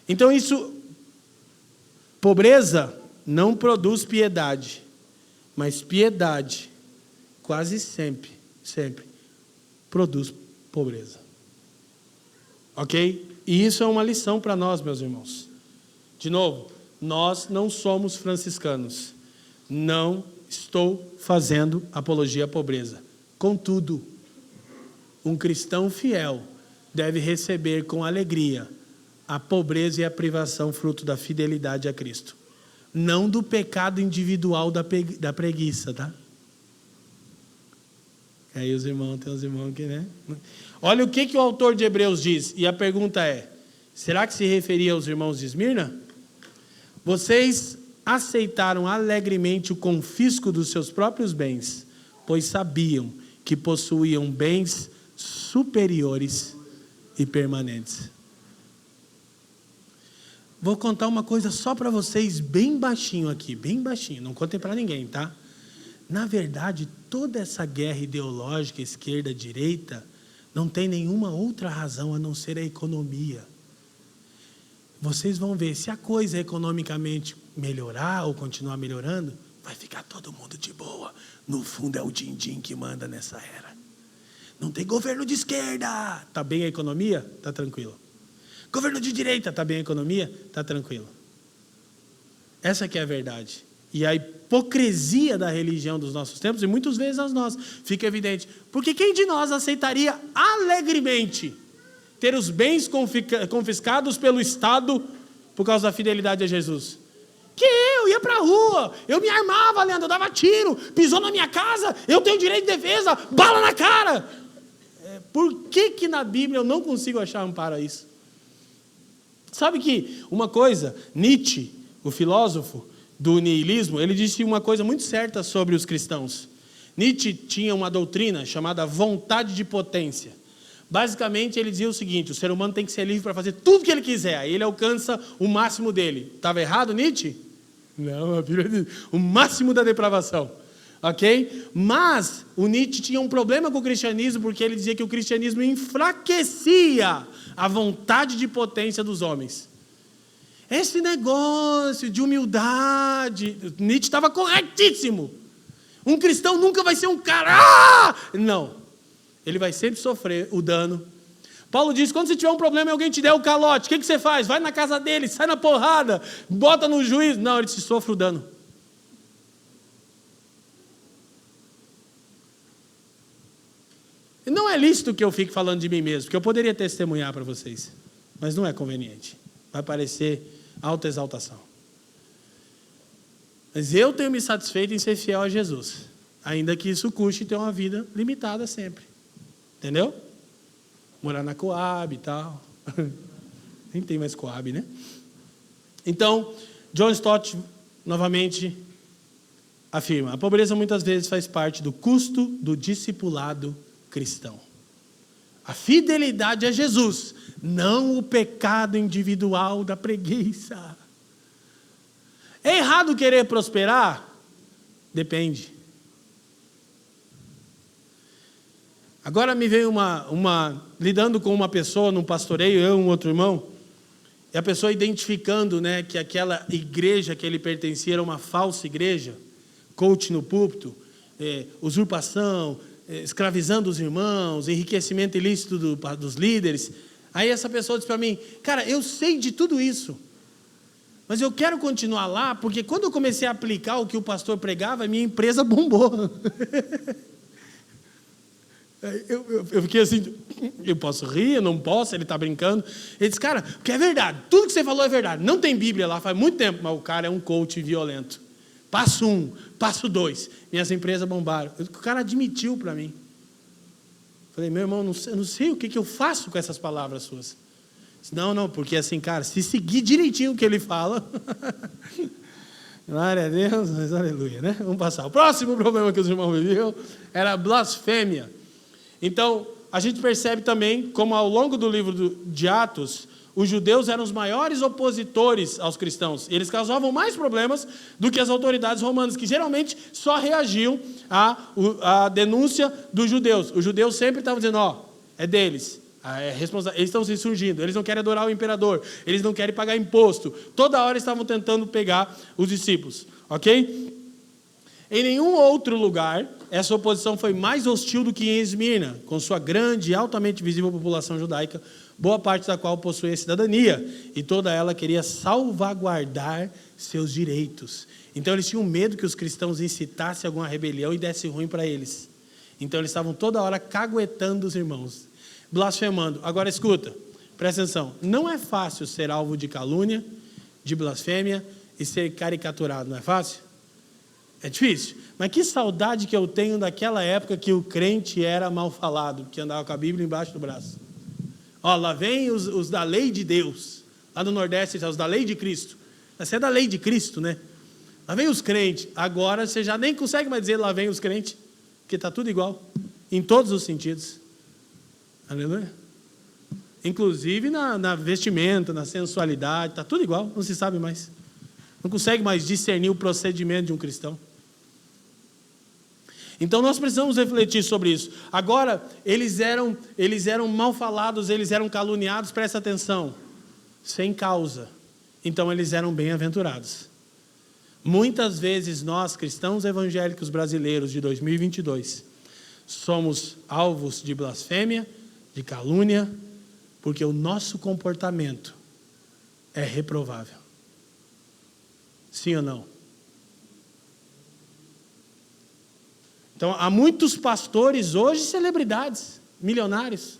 Então pobreza não produz piedade. Mas piedade, quase sempre, produz pobreza. Ok? E isso é uma lição para nós, meus irmãos. De novo, nós não somos franciscanos. Não estou fazendo apologia à pobreza. Contudo, um cristão fiel deve receber com alegria a pobreza e a privação fruto da fidelidade a Cristo. Não do pecado individual da preguiça, tá? Aí os irmãos, tem uns irmãos aqui, né? Olha o que o autor de Hebreus diz, e a pergunta é, será que se referia aos irmãos de Esmirna? Vocês aceitaram alegremente o confisco dos seus próprios bens, pois sabiam que possuíam bens superiores e permanentes. Vou contar uma coisa só para vocês, bem baixinho aqui, bem baixinho, não contem para ninguém, tá? Na verdade, toda essa guerra ideológica, esquerda-direita, não tem nenhuma outra razão a não ser a economia. Vocês vão ver, se a coisa economicamente melhorar ou continuar melhorando, vai ficar todo mundo de boa. No fundo é o din-din que manda nessa era. Não tem governo de esquerda. Está bem a economia? Está tranquilo. Governo de direita? Está bem a economia? Está tranquilo. Essa que é a verdade. E a hipocrisia da religião dos nossos tempos, e muitas vezes as nossas, fica evidente. Porque quem de nós aceitaria alegremente ter os bens confiscados pelo Estado por causa da fidelidade a Jesus? Que eu ia para a rua, eu me armava, Leandro, eu dava tiro, pisou na minha casa, eu tenho direito de defesa, bala na cara. Por que na Bíblia eu não consigo achar amparo a isso? Sabe que uma coisa, Nietzsche, o filósofo do niilismo, ele disse uma coisa muito certa sobre os cristãos. Nietzsche tinha uma doutrina chamada vontade de potência. Basicamente, ele dizia o seguinte: o ser humano tem que ser livre para fazer tudo que ele quiser, aí ele alcança o máximo dele. Estava errado, Nietzsche? Não, a Bíblia diz o máximo da depravação. Ok? Mas o Nietzsche tinha um problema com o cristianismo, porque ele dizia que o cristianismo enfraquecia a vontade de potência dos homens. Esse negócio de humildade, Nietzsche estava corretíssimo. Um cristão nunca vai ser um cara... Não. Ele vai sempre sofrer o dano. Paulo diz, quando você tiver um problema e alguém te der o calote, o que você faz? Vai na casa dele, sai na porrada, bota no juiz. Não, ele se sofre o dano. E não é lícito que eu fique falando de mim mesmo, porque eu poderia testemunhar para vocês, mas não é conveniente. Vai parecer autoexaltação. Mas eu tenho me satisfeito em ser fiel a Jesus, ainda que isso custe ter uma vida limitada sempre. Entendeu? Morar na Coab e tal. Nem tem mais Coab, né? Então, John Stott, novamente, afirma: a pobreza muitas vezes faz parte do custo do discipulado cristão. A fidelidade a Jesus, não o pecado individual da preguiça. É errado querer prosperar? Depende. Agora me veio lidando com uma pessoa num pastoreio, eu e um outro irmão, e a pessoa identificando, né, que aquela igreja que ele pertencia era uma falsa igreja, coach no púlpito, usurpação, escravizando os irmãos, enriquecimento ilícito dos líderes. Aí essa pessoa disse para mim: cara, eu sei de tudo isso, mas eu quero continuar lá, porque quando eu comecei a aplicar o que o pastor pregava, minha empresa bombou. Eu fiquei assim, eu posso rir, eu não posso, ele está brincando. Ele disse: cara, porque é verdade, tudo que você falou é verdade. Não tem Bíblia lá faz muito tempo, mas o cara é um coach violento. Passo 1, passo 2, minhas empresas bombaram. O cara admitiu para mim. Falei: meu irmão, eu não sei o que eu faço com essas palavras suas. Disse: não, porque assim, cara, se seguir direitinho o que ele fala... Glória a Deus, mas aleluia, né? Vamos passar. O próximo problema que os irmãos viviam era a blasfêmia. Então, a gente percebe também como ao longo do livro de Atos, os judeus eram os maiores opositores aos cristãos. Eles causavam mais problemas do que as autoridades romanas, que geralmente só reagiam à denúncia dos judeus. Os judeus sempre estavam dizendo: é deles, eles estão se insurgindo, eles não querem adorar o imperador, eles não querem pagar imposto. Toda hora estavam tentando pegar os discípulos, ok? Em nenhum outro lugar, essa oposição foi mais hostil do que em Esmirna, com sua grande e altamente visível população judaica, boa parte da qual possuía cidadania, e toda ela queria salvaguardar seus direitos. Então eles tinham medo que os cristãos incitassem alguma rebelião e desse ruim para eles. Então eles estavam toda hora caguetando os irmãos, blasfemando. Agora escuta, presta atenção, não é fácil ser alvo de calúnia, de blasfêmia e ser caricaturado, não é fácil? É difícil, mas que saudade que eu tenho daquela época que o crente era mal falado, que andava com a Bíblia embaixo do braço. Lá vem os da lei de Deus, lá no Nordeste, os da lei de Cristo. Você é da lei de Cristo, né? Lá vem os crentes. Agora você já nem consegue mais dizer lá vem os crentes, porque está tudo igual, em todos os sentidos. Aleluia. Inclusive na vestimenta, na sensualidade, está tudo igual, não se sabe mais. Não consegue mais discernir o procedimento de um cristão. Então nós precisamos refletir sobre isso. Agora, eles eram mal falados, eles eram caluniados, presta atenção, sem causa. Então eles eram bem-aventurados. Muitas vezes nós, cristãos evangélicos brasileiros de 2022, somos alvos de blasfêmia, de calúnia, porque o nosso comportamento é reprovável. Sim ou não? Então, há muitos pastores hoje, celebridades, milionários.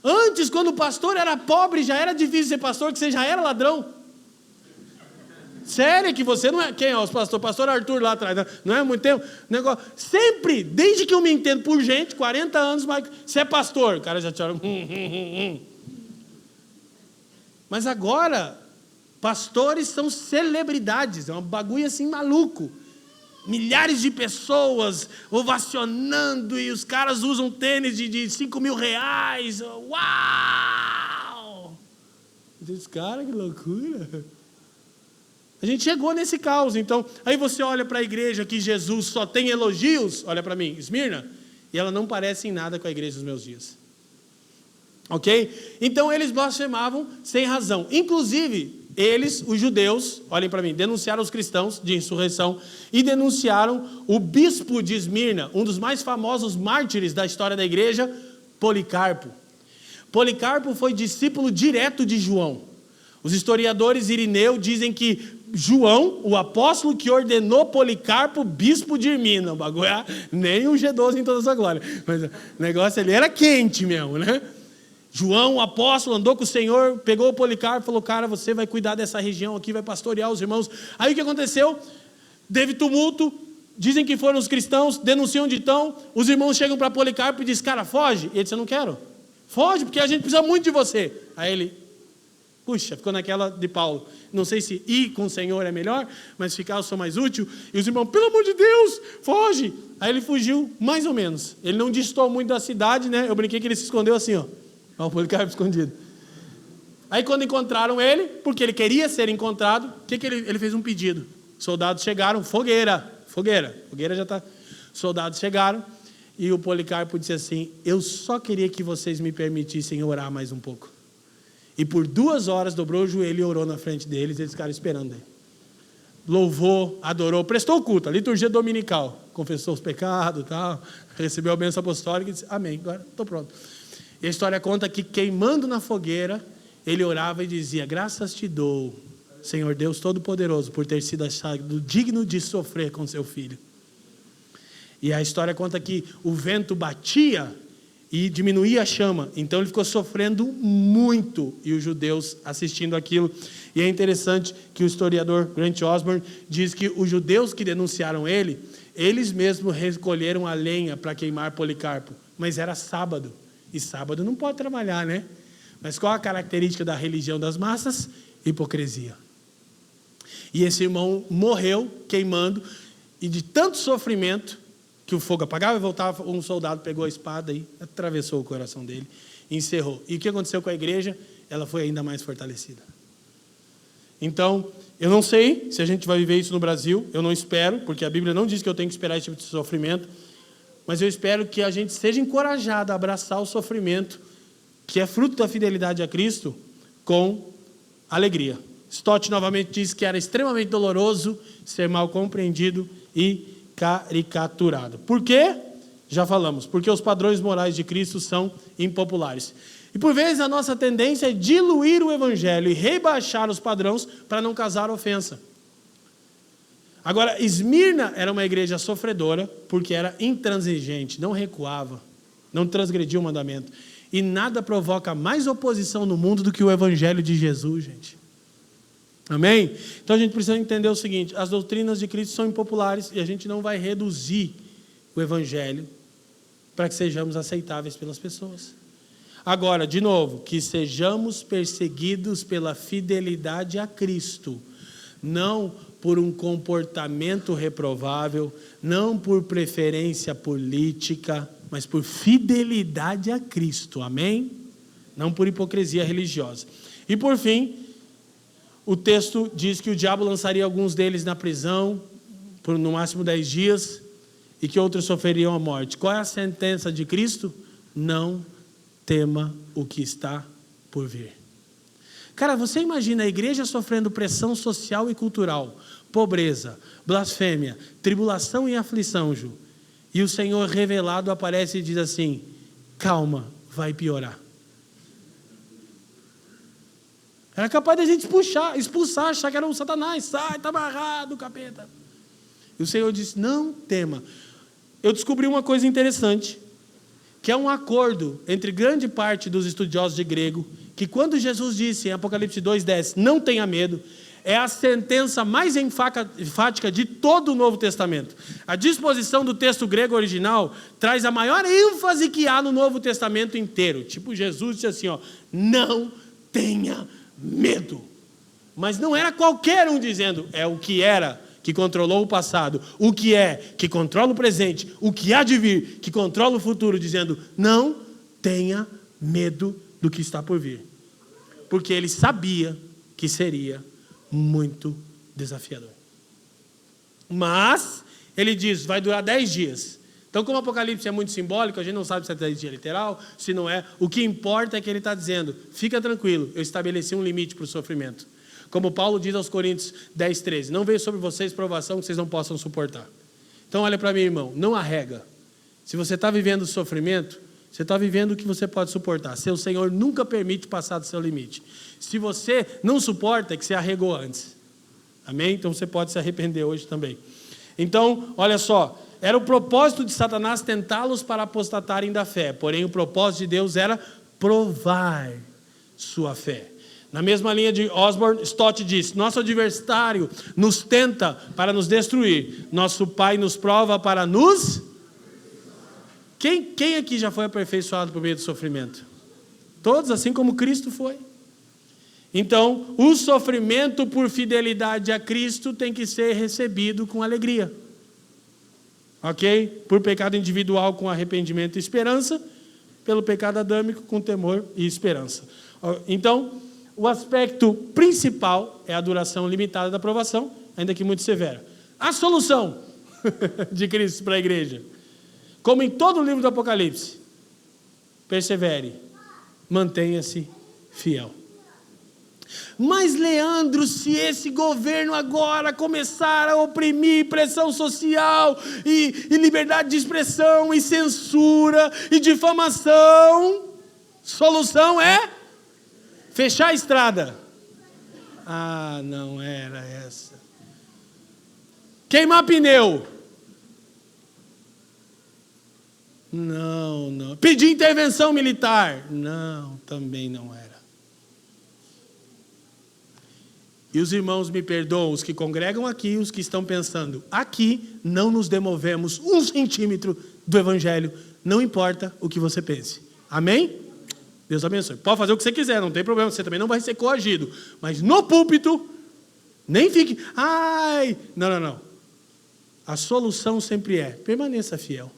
Antes, quando o pastor era pobre, já era difícil ser pastor, que você já era ladrão. séria que você não é... Quem é os pastor? Pastor Arthur lá atrás, não é muito tempo? Negócio, sempre, desde que eu me entendo por gente, 40 anos, mas você é pastor. O cara já te olha... Mas agora, pastores são celebridades, é um bagulho assim maluco. Milhares de pessoas ovacionando e os caras usam tênis de R$5.000. Uau! Esse cara, que loucura. A gente chegou nesse caos. Então, aí você olha para a igreja que Jesus só tem elogios. Olha para mim, Esmirna. E ela não parece em nada com a igreja dos meus dias. Ok? Então, eles blasfemavam sem razão. Inclusive... eles, os judeus, olhem para mim, denunciaram os cristãos de insurreição e denunciaram o bispo de Esmirna, um dos mais famosos mártires da história da igreja, Policarpo. Policarpo foi discípulo direto de João. Os historiadores Irineu dizem que João, o apóstolo que ordenou Policarpo, bispo de Esmirna, o bagulho nem um G12 em toda a sua glória, mas o negócio ali era quente mesmo, né? João, o apóstolo, andou com o Senhor, pegou o Policarpo e falou, cara, você vai cuidar dessa região aqui, vai pastorear os irmãos. Aí o que aconteceu? Teve tumulto, dizem que foram os cristãos, denunciam onde estão, os irmãos chegam para Policarpo e dizem, cara, foge. E ele disse, eu não quero. Foge, porque a gente precisa muito de você. Aí ele, puxa, ficou naquela de Paulo. Não sei se ir com o Senhor é melhor, mas ficar eu sou mais útil. E os irmãos, pelo amor de Deus, foge. Aí ele fugiu, mais ou menos. Ele não distou muito da cidade, né? Eu brinquei que ele se escondeu assim, ó. O Policarpo escondido. Aí quando encontraram ele, porque ele queria ser encontrado, o que ele fez um pedido. Soldados chegaram, fogueira já está. Soldados chegaram e o Policarpo disse assim, eu só queria que vocês me permitissem orar mais um pouco. E por 2 horas dobrou o joelho e orou na frente deles, eles ficaram esperando ele. Louvou, adorou, prestou o culto, a liturgia dominical, confessou os pecados, tal, recebeu a bênção apostólica e disse, amém, agora estou pronto. E a história conta que queimando na fogueira, ele orava e dizia, graças te dou, Senhor Deus Todo-Poderoso, por ter sido achado digno de sofrer com seu filho. E a história conta que o vento batia e diminuía a chama, então ele ficou sofrendo muito, e os judeus assistindo aquilo. E é interessante que o historiador Grant Osborne diz que os judeus que denunciaram ele, eles mesmos recolheram a lenha para queimar Policarpo, mas era sábado. E sábado não pode trabalhar, né? Mas qual a característica da religião das massas? Hipocrisia. E esse irmão morreu queimando, e de tanto sofrimento, que o fogo apagava e voltava, um soldado pegou a espada e atravessou o coração dele, e encerrou. E o que aconteceu com a igreja? Ela foi ainda mais fortalecida. Então, eu não sei se a gente vai viver isso no Brasil, eu não espero, porque a Bíblia não diz que eu tenho que esperar esse tipo de sofrimento, mas eu espero que a gente seja encorajado a abraçar o sofrimento, que é fruto da fidelidade a Cristo, com alegria. Stott novamente diz que era extremamente doloroso ser mal compreendido e caricaturado. Por quê? Já falamos. Porque os padrões morais de Cristo são impopulares. E por vezes a nossa tendência é diluir o evangelho e rebaixar os padrões para não causar ofensa. Agora, Esmirna era uma igreja sofredora porque era intransigente, não recuava, não transgredia o mandamento. E nada provoca mais oposição no mundo do que o evangelho de Jesus, gente. Amém? Então a gente precisa entender o seguinte, as doutrinas de Cristo são impopulares e a gente não vai reduzir o evangelho para que sejamos aceitáveis pelas pessoas. Agora, de novo, que sejamos perseguidos pela fidelidade a Cristo, não por um comportamento reprovável, não por preferência política, mas por fidelidade a Cristo, amém? Não por hipocrisia religiosa. E por fim, o texto diz que o diabo lançaria alguns deles na prisão, por no máximo 10 dias, e que outros sofreriam a morte. Qual é a sentença de Cristo? Não tema o que está por vir. Cara, você imagina a igreja sofrendo pressão social e cultural, pobreza, blasfêmia, tribulação e aflição, Ju. E o Senhor revelado aparece e diz assim, calma, vai piorar. Era capaz de a gente expulsar, achar que era um Satanás, sai, está amarrado, capeta. E o Senhor disse, não tema. Eu descobri uma coisa interessante, que é um acordo entre grande parte dos estudiosos de grego, que quando Jesus disse em Apocalipse 2:10, não tenha medo, é a sentença mais enfática de todo o Novo Testamento. A disposição do texto grego original traz a maior ênfase que há no Novo Testamento inteiro. Tipo, Jesus disse assim, ó, não tenha medo. Mas não era qualquer um dizendo, é o que era que controlou o passado, o que é que controla o presente, o que há de vir que controla o futuro, dizendo, não tenha medo do que está por vir. Porque ele sabia que seria muito desafiador. Mas, ele diz, vai durar 10 dias. Então, como o Apocalipse é muito simbólico, a gente não sabe se é 10 dias literal, se não é. O que importa é que ele está dizendo, fica tranquilo, eu estabeleci um limite para o sofrimento. Como Paulo diz aos Coríntios 10, 13, não veio sobre vocês provação que vocês não possam suportar. Então, olha para mim, irmão, não arrega. Se você está vivendo sofrimento, você está vivendo o que você pode suportar. Seu Senhor nunca permite passar do seu limite. Se você não suporta, é que você arregou antes. Amém? Então você pode se arrepender hoje também. Então, olha só. Era o propósito de Satanás tentá-los para apostatarem da fé. Porém, o propósito de Deus era provar sua fé. Na mesma linha de Osborne, Stott diz, nosso adversário nos tenta para nos destruir. Nosso Pai nos prova para nos... Quem aqui já foi aperfeiçoado por meio do sofrimento? Todos, assim como Cristo foi. Então, o sofrimento por fidelidade a Cristo tem que ser recebido com alegria. Ok? Por pecado individual com arrependimento e esperança, pelo pecado adâmico com temor e esperança. Então, o aspecto principal é a duração limitada da provação, ainda que muito severa. A solução de Cristo para a igreja, como em todo o livro do Apocalipse, persevere, mantenha-se fiel. Mas, Leandro, se esse governo agora começar a oprimir pressão social e liberdade de expressão e censura e difamação, solução é fechar a estrada. Ah, não era essa. Queimar pneu. Não. Pedir intervenção militar. Não, também não era. E os irmãos me perdoam, os que congregam aqui, os que estão pensando, aqui não nos demovemos 1 centímetro do Evangelho, não importa o que você pense. Amém? Deus abençoe. Pode fazer o que você quiser, não tem problema, você também não vai ser coagido. Mas no púlpito, nem fique, não. A solução sempre é, permaneça fiel.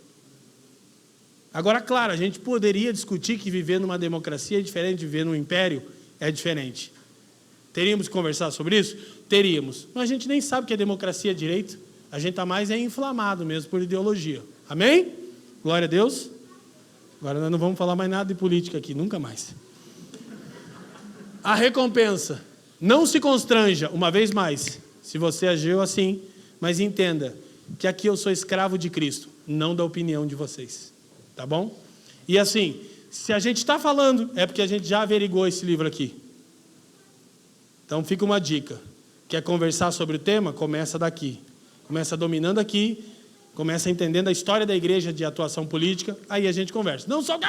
Agora, claro, a gente poderia discutir que viver numa democracia é diferente de viver num império, é diferente. Teríamos que conversar sobre isso? Teríamos. Mas a gente nem sabe o que é democracia direito. A gente está mais inflamado mesmo por ideologia. Amém? Glória a Deus. Agora nós não vamos falar mais nada de política aqui, nunca mais. A recompensa. Não se constranja, uma vez mais, se você agiu assim, mas entenda que aqui eu sou escravo de Cristo, não da opinião de vocês. Tá bom? E assim, se a gente está falando, é porque a gente já averigou esse livro aqui. Então fica uma dica. Quer conversar sobre o tema? Começa daqui. Começa dominando aqui, começa entendendo a história da igreja de atuação política, aí a gente conversa. Não só,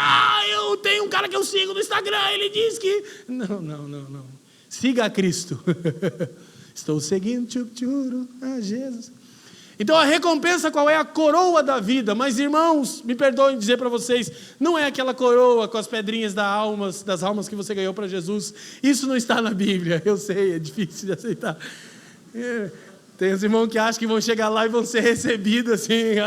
eu tenho um cara que eu sigo no Instagram, ele diz que... Não. Siga a Cristo. Estou seguindo a Jesus. Então a recompensa qual é? A coroa da vida. Mas irmãos, me perdoem dizer para vocês, não é aquela coroa com as pedrinhas das almas que você ganhou para Jesus. Isso não está na Bíblia, eu sei, é difícil de aceitar. Tem os irmãos que acham que vão chegar lá e vão ser recebidos assim,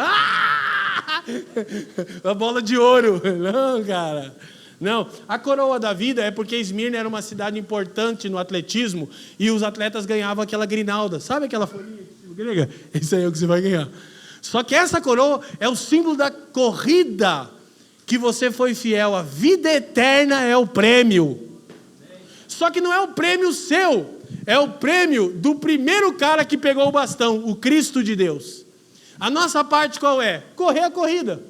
a bola de ouro. Não, cara. Não, a coroa da vida é porque Esmirna era uma cidade importante no atletismo e os atletas ganhavam aquela grinalda. Sabe aquela folhinha grega? Isso aí é o que você vai ganhar. Só que essa coroa é o símbolo da corrida que você foi fiel. A vida eterna é o prêmio. Só que não é o prêmio seu, é o prêmio do primeiro cara que pegou o bastão, o Cristo de Deus. A nossa parte qual é? Correr a corrida.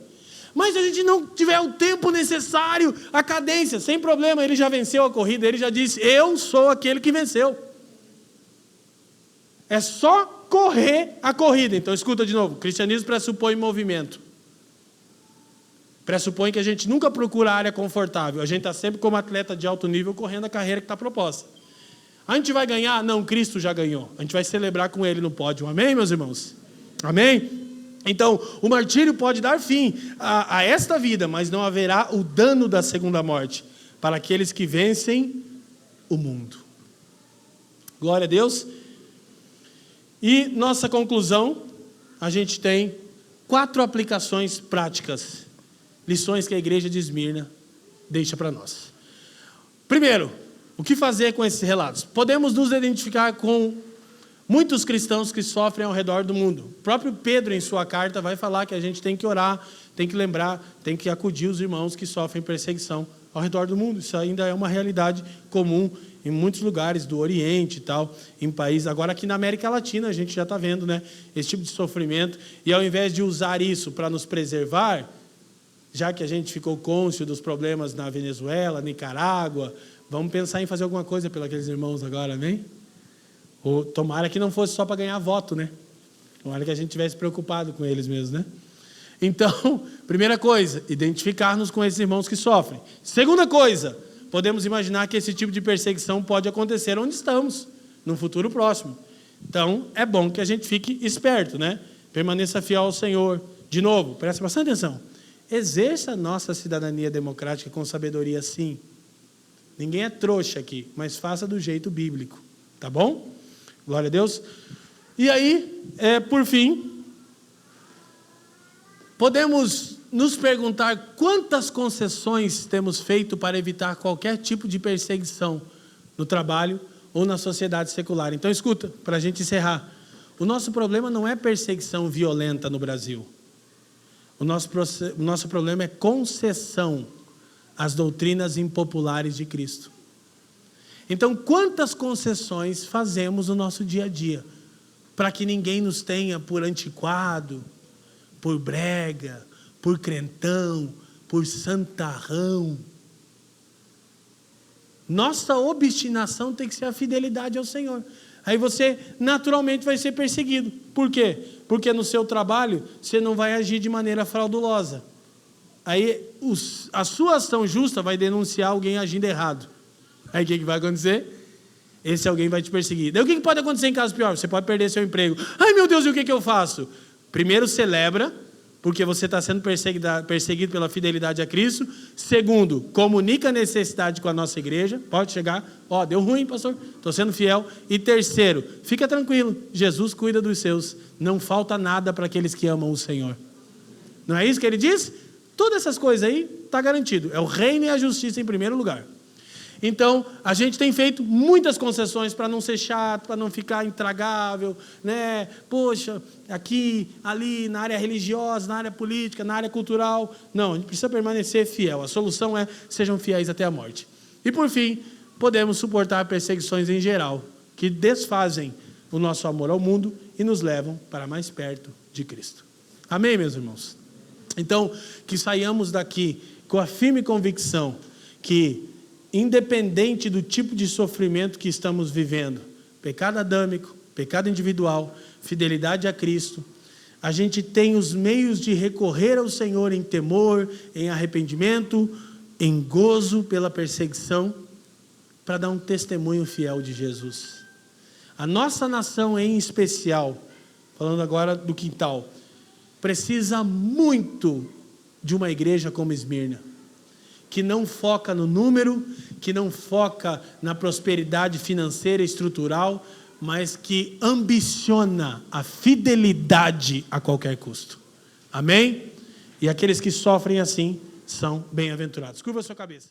Mas se a gente não tiver o tempo necessário, a cadência, sem problema, ele já venceu a corrida, ele já disse, eu sou aquele que venceu. É só correr a corrida. Então escuta de novo, o cristianismo pressupõe movimento. Pressupõe que a gente nunca procura a área confortável, a gente está sempre como atleta de alto nível correndo a carreira que está proposta. A gente vai ganhar? Não, Cristo já ganhou. A gente vai celebrar com Ele no pódio. Amém, meus irmãos? Amém? Então, o martírio pode dar fim a esta vida, mas não haverá o dano da segunda morte para aqueles que vencem o mundo. Glória a Deus. E nossa conclusão, a gente tem 4 aplicações práticas, lições que a igreja de Esmirna deixa para nós. Primeiro, o que fazer com esses relatos? Podemos nos identificar com muitos cristãos que sofrem ao redor do mundo. O próprio Pedro, em sua carta, vai falar que a gente tem que orar, tem que lembrar, tem que acudir os irmãos que sofrem perseguição ao redor do mundo. Isso ainda é uma realidade comum em muitos lugares do Oriente e tal, em países. Agora aqui na América Latina a gente já está vendo, né, esse tipo de sofrimento. E ao invés de usar isso para nos preservar, já que a gente ficou cônscio dos problemas na Venezuela, Nicarágua, vamos pensar em fazer alguma coisa pelos aqueles irmãos agora, amém? Ou tomara que não fosse só para ganhar voto, né? Tomara que a gente estivesse preocupado com eles mesmos, né? Então, primeira coisa, identificar-nos com esses irmãos que sofrem. Segunda coisa, podemos imaginar que esse tipo de perseguição pode acontecer onde estamos, num futuro próximo. Então, é bom que a gente fique esperto, né? Permaneça fiel ao Senhor. De novo, presta bastante atenção. Exerça a nossa cidadania democrática com sabedoria, sim. Ninguém é trouxa aqui, mas faça do jeito bíblico. Tá bom? Glória a Deus. E aí, por fim, podemos nos perguntar quantas concessões temos feito para evitar qualquer tipo de perseguição no trabalho ou na sociedade secular. Então, escuta, para a gente encerrar. O nosso problema não é perseguição violenta no Brasil. O nosso problema é concessão às doutrinas impopulares de Cristo. Então, quantas concessões fazemos no nosso dia a dia para que ninguém nos tenha por antiquado, por brega, por crentão, por santarrão? Nossa obstinação tem que ser a fidelidade ao Senhor. Aí você naturalmente vai ser perseguido. Por quê? Porque no seu trabalho você não vai agir de maneira fraudulosa. Aí a sua ação justa vai denunciar alguém agindo errado. Aí o que vai acontecer? Esse alguém vai te perseguir. Daí o que pode acontecer em caso pior? Você pode perder seu emprego. Ai meu Deus, e o que eu faço? Primeiro, celebra, porque você está sendo perseguido pela fidelidade a Cristo. Segundo, comunica a necessidade com a nossa igreja. Pode chegar, deu ruim, pastor, estou sendo fiel. E terceiro, fica tranquilo, Jesus cuida dos seus. Não falta nada para aqueles que amam o Senhor. Não é isso que ele diz? Todas essas coisas aí, está garantido. É o reino e a justiça em primeiro lugar. Então, a gente tem feito muitas concessões para não ser chato, para não ficar intragável, né? Poxa, aqui, ali, na área religiosa, na área política, na área cultural. Não, a gente precisa permanecer fiel. A solução é, sejam fiéis até a morte. E por fim, podemos suportar perseguições em geral, que desfazem o nosso amor ao mundo e nos levam para mais perto de Cristo. Amém, meus irmãos? Então, que saiamos daqui com a firme convicção que, independente do tipo de sofrimento que estamos vivendo, pecado adâmico, pecado individual, fidelidade a Cristo, a gente tem os meios de recorrer ao Senhor em temor, em arrependimento, em gozo pela perseguição, para dar um testemunho fiel de Jesus. A nossa nação em especial, falando agora do quintal, precisa muito de uma igreja como Esmirna, que não foca no número, que não foca na prosperidade financeira e estrutural, mas que ambiciona a fidelidade a qualquer custo. Amém? E aqueles que sofrem assim são bem-aventurados. Curva a sua cabeça.